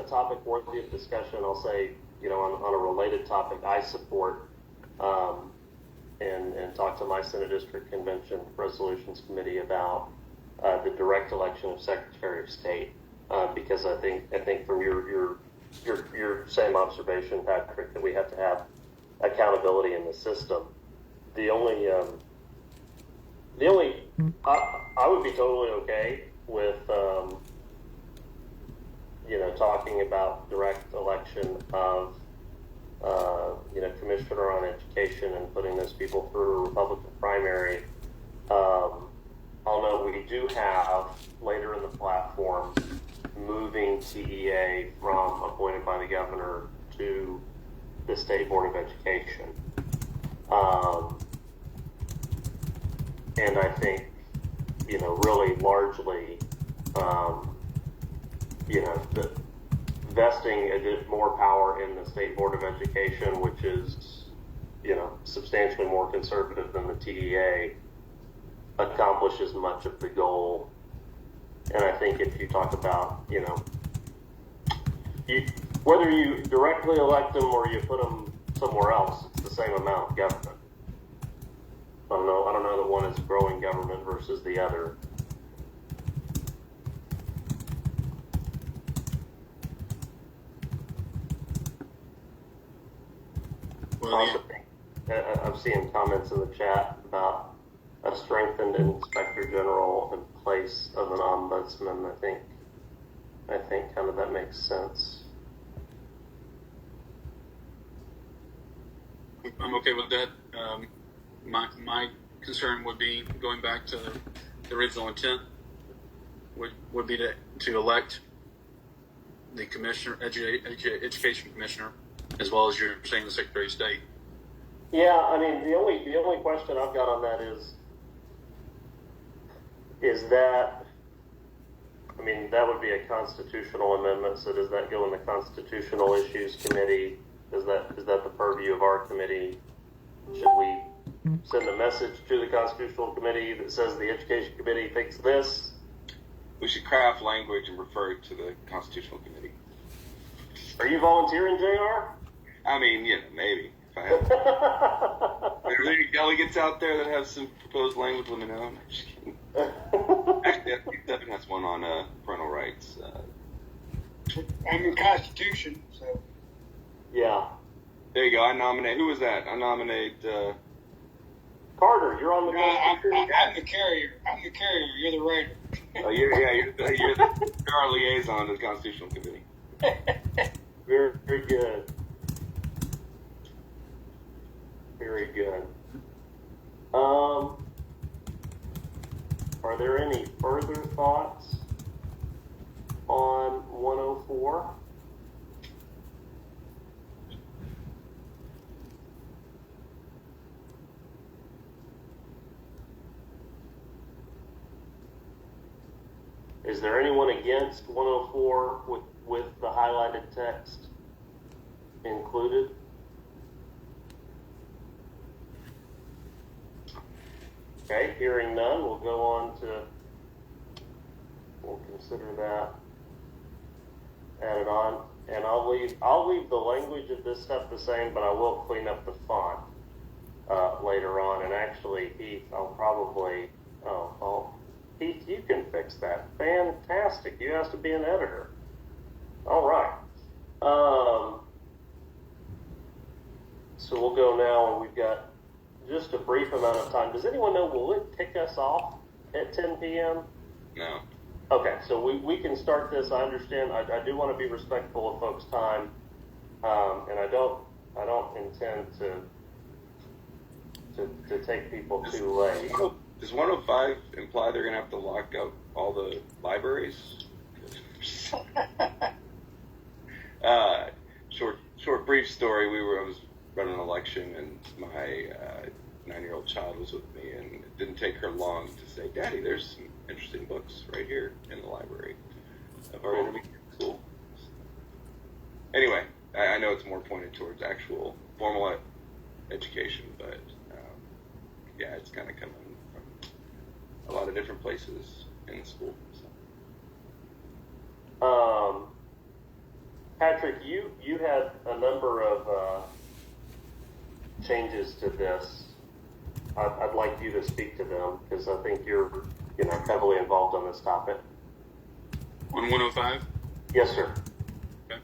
topic worthy of discussion. I'll say, on a related topic, I support and talk to my Senate District Convention Resolutions Committee about the direct election of Secretary of State, because I think from your same observation, Patrick, that we have to have accountability in the system. The only I would be totally okay with talking about direct election of commissioner on education and putting those people through a Republican primary. Although we do have later in the platform moving TEA from appointed by the governor to the State Board of Education. And I think, really largely, the vesting a bit more power in the State Board of Education, which is, substantially more conservative than the TEA, accomplishes much of the goal. And I think if you talk about, whether you directly elect them or you put them somewhere else, it's the same amount of government. I don't know that one is growing government versus the other. Well, I'm seeing comments in the chat about a strengthened inspector general in place of an ombudsman. I think kind of that makes sense. I'm okay with that. My concern would be, going back to the original intent, would be to elect the commissioner, education commissioner, as well as you're saying the Secretary of State. Yeah, I mean, the only question I've got on that is that, I mean, that would be a constitutional amendment. So does that go in the Constitutional Issues Committee? Is that the purview of our committee? Should we send a message to the Constitutional Committee that says the Education Committee thinks this? We should craft language and refer it to the Constitutional Committee. Are you volunteering, JR? I mean, maybe. If I have, are there any delegates out there that have some proposed language? Let me know. I'm just kidding. Actually, I think Devin has one on parental rights. I'm in Constitution, so. Yeah. There you go. I nominate. Who was that? I nominate. Carter, you're on the I'm the carrier. I'm the carrier. You're the writer. You're our liaison to the Constitutional Committee. Very, very good. Very good. Are there any further thoughts on 104? Is there anyone against 104 with the highlighted text included? Okay, hearing none, we'll go on to, we'll consider that added on. And I'll leave the language of this stuff the same, but I will clean up the font later on. And actually, Heath, Heath, you can fix that. Fantastic. You have to be an editor. All right. So we'll go now, and we've got just a brief amount of time. Does anyone know, will it kick us off at 10 p.m.? No. Okay, so we can start this. I understand. I do want to be respectful of folks' time, and I don't intend to take people too late. Does 105 imply they're going to have to lock up all the libraries? Short brief story. I was running an election, and my 9-year-old child was with me, and it didn't take her long to say, "Daddy, there's some interesting books right here in the library of our intermediate school." Anyway, I know it's more pointed towards actual formal education, but yeah, it's kind of coming from a lot of different places in the school. So. Patrick, you had a number of changes to this. I'd like you to speak to them because I think you're heavily involved on this topic. On 105? Yes, sir. Okay.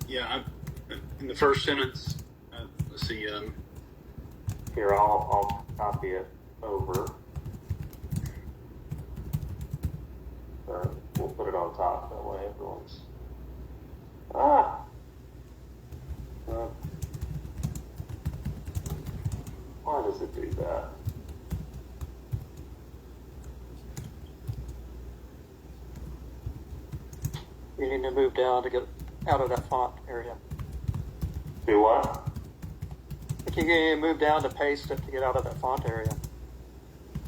Yeah, in the first sentence, let's see. Here, I'll copy it over. We'll put it on top, that way everyone's... Why does it do that? You need to move down to get out of that font area. Do what? I think you need to move down to paste it to get out of that font area.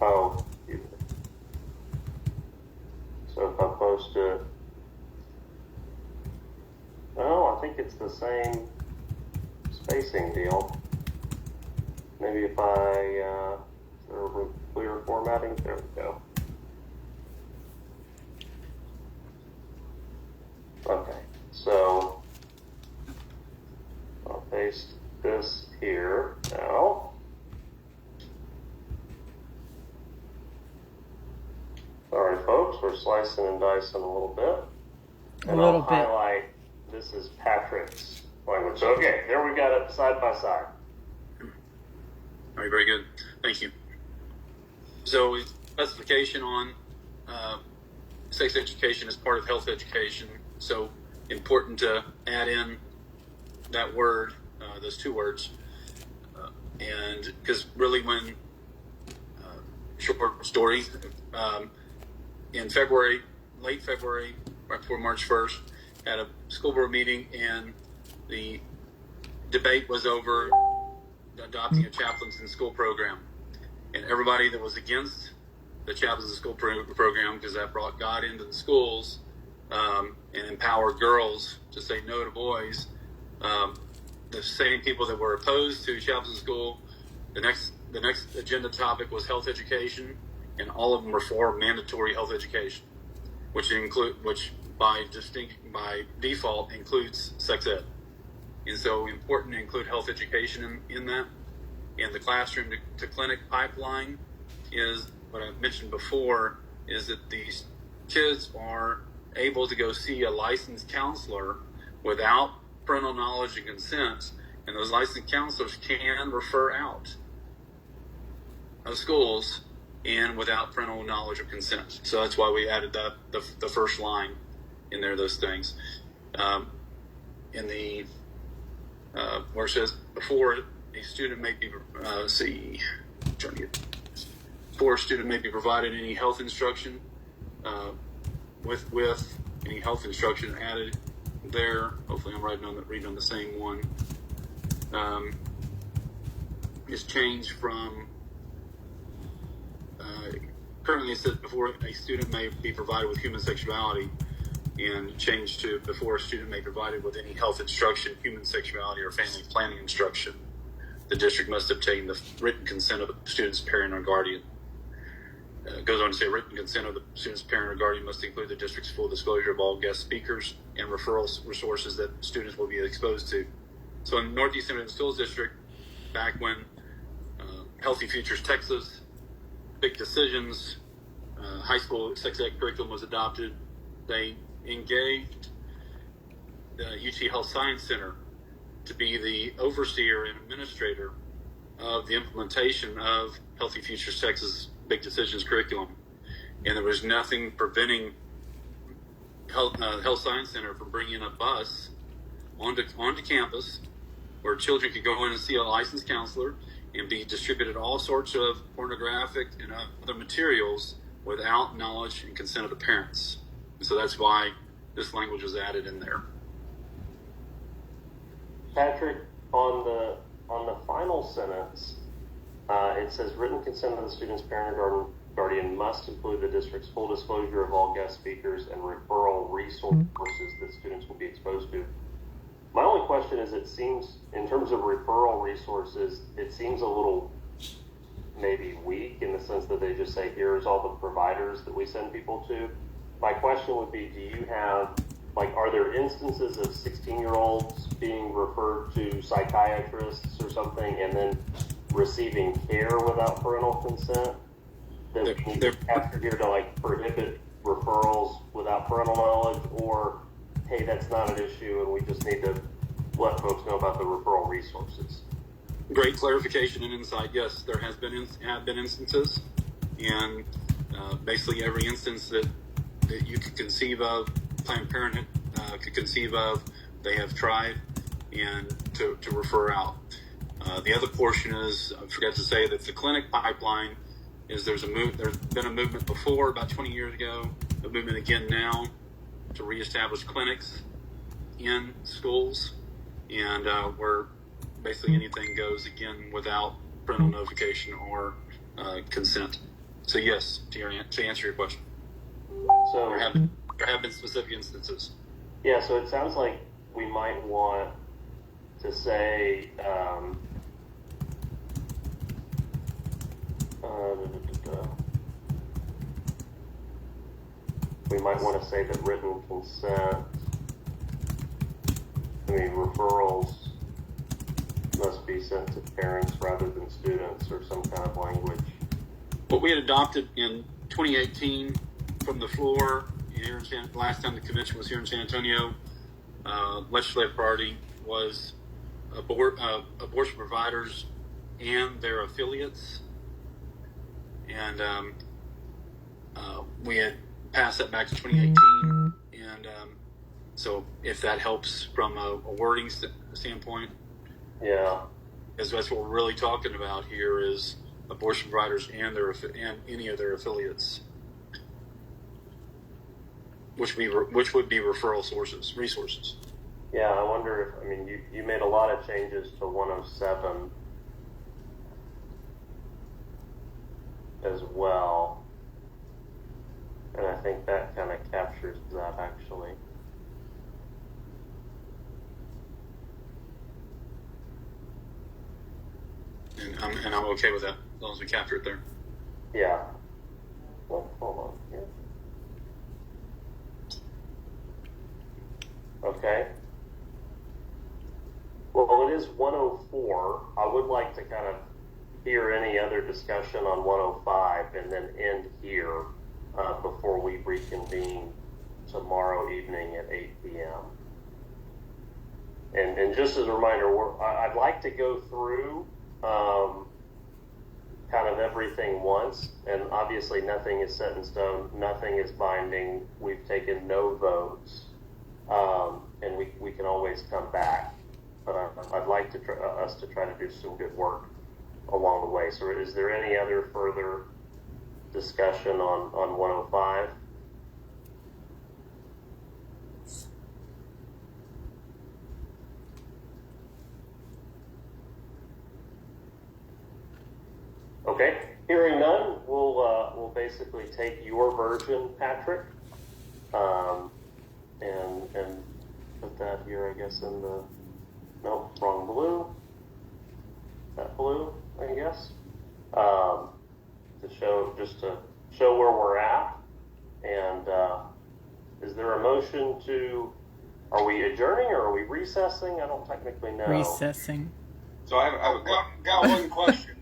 Oh, so if I post it... Oh, I think it's the same spacing deal. Maybe if I clear formatting, there we go. Okay, so I'll paste this here now. Sorry, folks, we're slicing and dicing a little bit. And I'll highlight, this is Patrick's language. Okay, there we got it side by side. All right, very good. Thank you. So, specification on sex education as part of health education. So, important to add in that word, those two words. And because really when, short story, in February, late February, right before March 1st, had a school board meeting and the debate was over adopting a chaplains in school program. And everybody that was against the chaplains in school program, because that brought God into the schools and empowered girls to say no to boys, the same people that were opposed to chaplains in school, the next agenda topic was health education, and all of them were for mandatory health education, which by default includes sex ed. And so important to include health education in that. And the classroom to clinic pipeline is what I mentioned before, is that these kids are able to go see a licensed counselor without parental knowledge and consent, and those licensed counselors can refer out of schools and without parental knowledge or consent. So that's why we added that the first line in there, those things. In the where it says before a student may be before a student may be provided any health instruction, with any health instruction added there. Hopefully I'm reading on the same one. Is changed from currently it says before a student may be provided with human sexuality, and changed to before a student may be provided with any health instruction, human sexuality, or family planning instruction. The district must obtain the written consent of the student's parent or guardian. It goes on to say written consent of the student's parent or guardian must include the district's full disclosure of all guest speakers and referral resources that students will be exposed to. So in Northeast Independent Schools District, back when Healthy Futures Texas, Big Decisions, high school sex ed curriculum was adopted, they engaged the UT Health Science Center to be the overseer and administrator of the implementation of Healthy Futures Texas Big Decisions curriculum. And there was nothing preventing Health Science Center from bringing a bus onto campus where children could go in and see a licensed counselor and be distributed all sorts of pornographic and other materials without knowledge and consent of the parents. And so that's why this language was added in there. Patrick, on the final sentence, it says written consent of the student's parent or guardian must include the district's full disclosure of all guest speakers and referral resources that students will be exposed to. My only question is, it seems, in terms of referral resources, it seems a little maybe weak in the sense that they just say, here's all the providers that we send people to. My question would be, do you have, are there instances of 16-year-olds being referred to psychiatrists or something and then receiving care without parental consent? That we need to capture here to prohibit referrals without parental knowledge, or hey, that's not an issue and we just need to let folks know about the referral resources? Great clarification and insight. Yes, there have been instances, and basically every instance that you could conceive of, Planned Parenthood could conceive of, they have tried and to refer out. The other portion is, I forgot to say that the clinic pipeline is there's been a movement before, about 20 years ago, a movement again now to reestablish clinics in schools, and where basically anything goes again without parental notification or consent. So yes, to answer your question. So there have been specific instances. Yeah, so it sounds like we might want to say we might want to say that written consent, referrals must be sent to parents rather than students, or some kind of language. What we had adopted in 2018 from the floor here in last time the convention was here in San Antonio, legislative priority was abortion providers and their affiliates, and we had passed that back to 2018, and so if that helps from a wording standpoint, yeah, because that's what we're really talking about here is abortion providers and any of their affiliates, which would be referral resources. Yeah, I wonder if, you made a lot of changes to 107 as well, and I think that kind of captures that actually. And I'm okay with that as long as we capture it there. Yeah. Well, hold on here. Okay. is 104. I would like to kind of hear any other discussion on 105 and then end here before we reconvene tomorrow evening at 8 p.m. And just as a reminder, I'd like to go through kind of everything once, and obviously nothing is set in stone, nothing is binding. We've taken no votes, and we can always come back. But I'd like to us to try to do some good work along the way. So is there any other further discussion on 105? Okay, hearing none, we'll basically take your version, Patrick, and put that here, I guess, in the, nope, wrong blue, that blue, I guess, to show where we're at. And is there a motion to, are we adjourning or are we recessing? I don't technically know. Recessing. So I have got one question.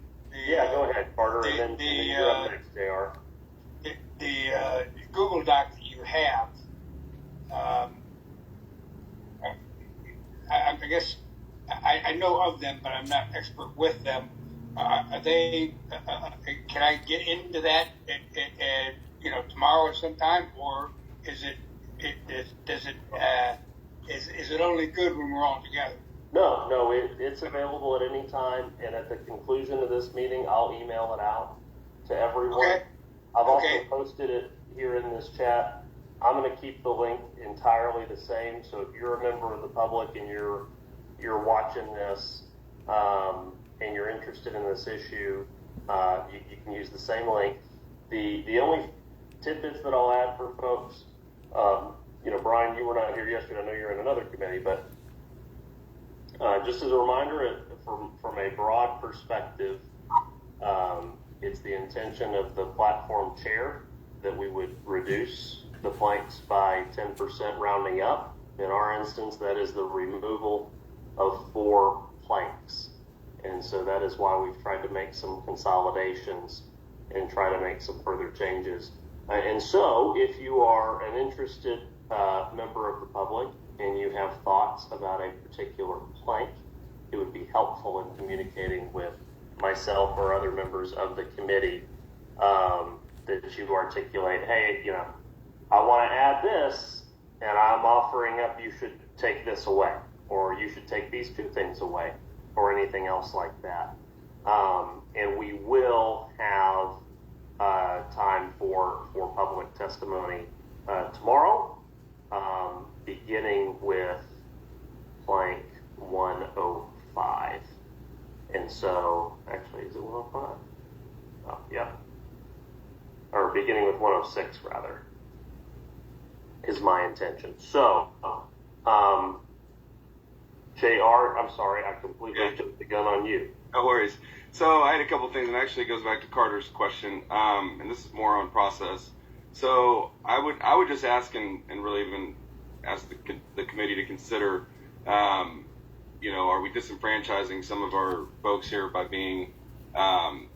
Yeah, go ahead, Carter, and then you're up next, JR. The Google Doc that you have, I guess I know of them, but I'm not expert with them. Are they? Can I get into that, tomorrow or sometime, or is it only good when we're all together? No, it's available at any time, and at the conclusion of this meeting, I'll email it out to everyone. Okay. I've also posted it here in this chat. I'm going to keep the link entirely the same, so if you're a member of the public and you're watching this and you're interested in this issue, you can use the same link. The only tidbits that I'll add for folks, Brian, you were not here yesterday. I know you're in another committee, but just as a reminder, from a broad perspective, it's the intention of the platform chair that we would reduce the planks by 10%, rounding up. In our instance, that is the removal of 4 planks. And so that is why we've tried to make some consolidations and try to make some further changes. And so if you are an interested member of the public and you have thoughts about a particular plank, it would be helpful in communicating with myself or other members of the committee that you articulate, hey, I want to add this, and I'm offering up you should take this away, or you should take these 2 things away, or anything else like that. And we will have time for public testimony tomorrow, beginning with plank 105. And so, actually, is it 105? Oh, yeah. Or beginning with 106, rather, is my intention. So, JR, I'm sorry, I completely jumped the gun on you. No worries. So I had a couple things, and actually it goes back to Carter's question, and this is more on process. So I would just ask and really even ask the committee to consider, are we disenfranchising some of our folks here by being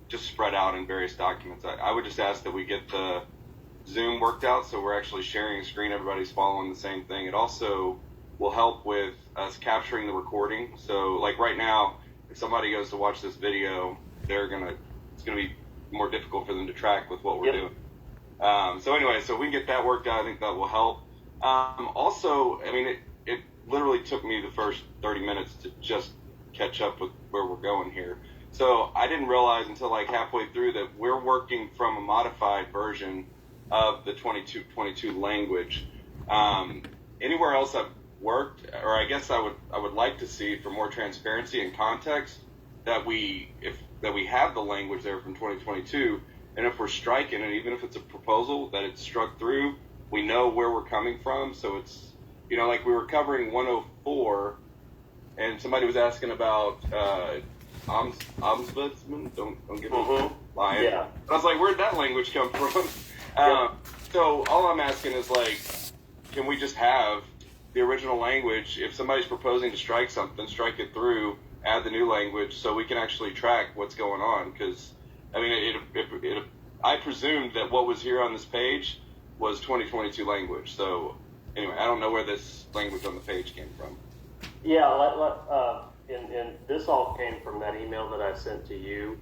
just spread out in various documents? I would just ask that we get the Zoom worked out so we're actually sharing a screen, everybody's following the same thing. It also will help with us capturing the recording. So like right now, if somebody goes to watch this video, it's gonna be more difficult for them to track with what we're doing. So anyway, so we can get that worked out. I think that will help. Also, I mean, it literally took me the first 30 minutes to just catch up with where we're going here. So I didn't realize until like halfway through that we're working from a modified version of the 2222 language. Anywhere else I've worked, or I guess I would like to see, for more transparency and context, that we have the language there from 2022, and if we're striking it, even if it's a proposal that it's struck through, we know where we're coming from. So it's, like we were covering 104, and somebody was asking about ombudsman. Don't get me lying. Yeah. I was like, where'd that language come from? So all I'm asking is, like, can we just have the original language? If somebody's proposing to strike something, strike it through add the new language so we can actually track what's going on. Because, I mean, I presumed that what was here on this page was 2022 language. So, anyway, I don't know where this language on the page came from. Yeah, and this all came from that email that I sent to you,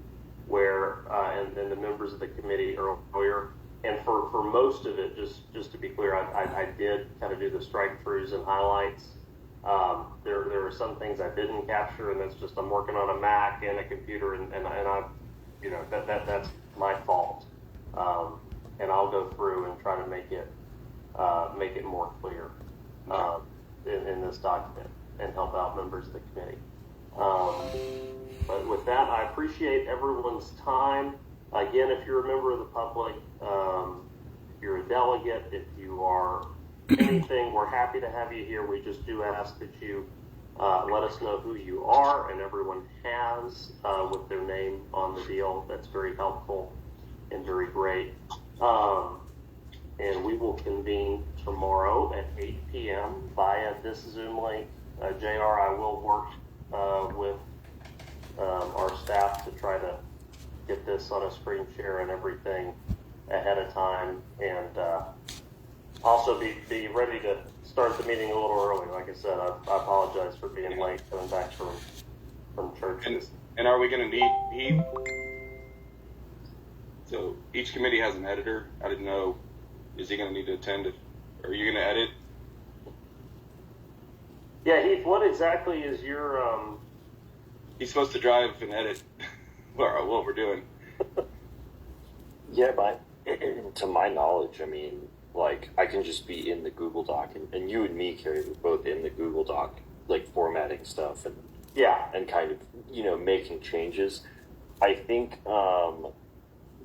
where and the members of the committee earlier. And for most of it, just to be clear, I did kind of do the strike throughs and highlights. There were some things I didn't capture, and that's just I'm working on a Mac and a computer, and I, you know, that's my fault. And I'll go through and try to make it more clear in this document and help out members of the committee. But with that, I appreciate everyone's time. Again, if you're a member of the public, if you're a delegate, if you are anything, we're happy to have you here. We just do ask that you let us know who you are, and everyone has with their name on the deal. That's very helpful and very great. And we will convene tomorrow at 8 p.m. via this Zoom link. JR, I will work with our staff to try to get this on a screen share and everything ahead of time, and also be ready to start the meeting a little early. Like I said, I apologize for being late coming back from church. And are we going to need so each committee has an editor. I didn't know, is he going to need to attend it? Are you going to edit? Yeah, Heath, what exactly is your He's supposed to drive and edit what we're doing. Yeah, but to my knowledge, I mean, like, I can just be in the Google Doc, and you and me, Carrie, we're both in the Google Doc, like, formatting stuff and kind of, you know, making changes. I think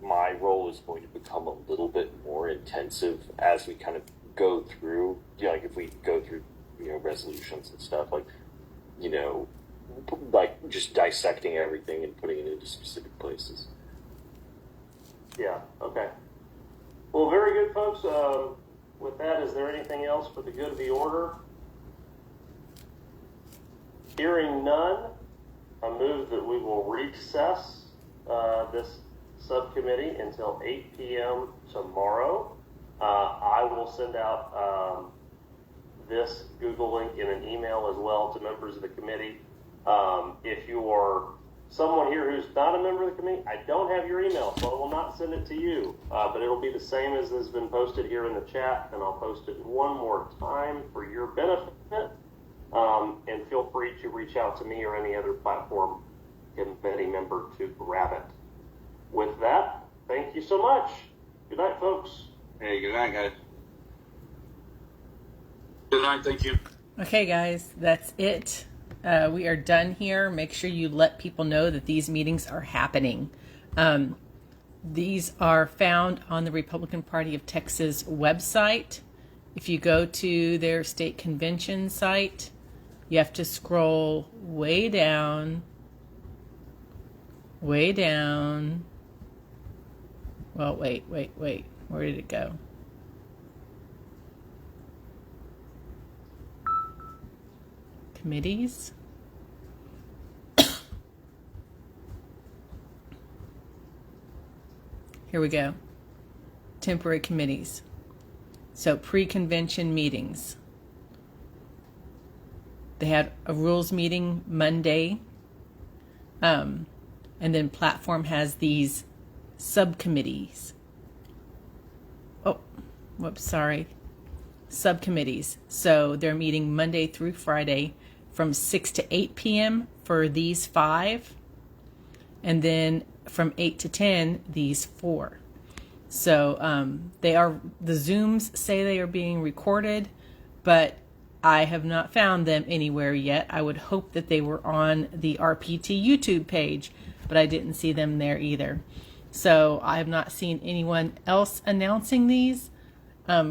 my role is going to become a little bit more intensive as we kind of go through, you know, like, if we go through, you know, resolutions and stuff, like, you know, like, just dissecting everything and putting it into specific places. Yeah, okay. Well, very good, folks. With that, is there anything else for the good of the order? Hearing none, I move that we will recess this subcommittee until 8 p.m. tomorrow. I will send out this Google link in an email as well to members of the committee. If you are someone here who's not a member of the committee, I don't have your email, so I will not send it to you. But it'll be the same as has been posted here in the chat, and I'll post it one more time for your benefit. And feel free to reach out to me or any other platform committee member to grab it. With that, thank you so much. Good night, folks. Hey, good night, guys. Good night. Thank you. Okay, guys, that's it. We are done here. Make sure you let people know that these meetings are happening. These are found on the Republican Party of Texas website. If you go to their state convention site, you have to scroll way down. Well, wait. Where did it go? Committees. Here we go. Temporary committees. So pre-convention meetings. They had a rules meeting Monday. And then platform has these subcommittees. Oh, whoops, sorry. Subcommittees. So they're meeting Monday through Friday from 6 to 8 p.m. for these 5. And then from 8 to 10, these 4. So the Zooms say they are being recorded, but I have not found them anywhere yet. I would hope that they were on the RPT YouTube page, but I didn't see them there either. So I have not seen anyone else announcing these.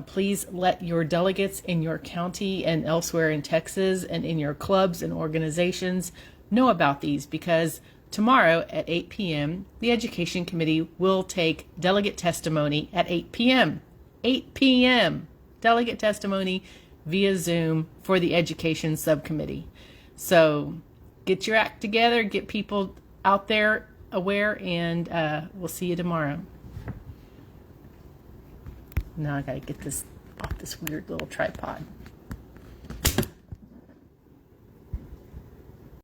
Please let your delegates in your county and elsewhere in Texas and in your clubs and organizations know about these, because tomorrow at 8 p.m., the Education Committee will take delegate testimony at 8 p.m. 8 p.m. Delegate testimony via Zoom for the Education Subcommittee. So get your act together, get people out there aware, and we'll see you tomorrow. Now I gotta get this off this weird little tripod.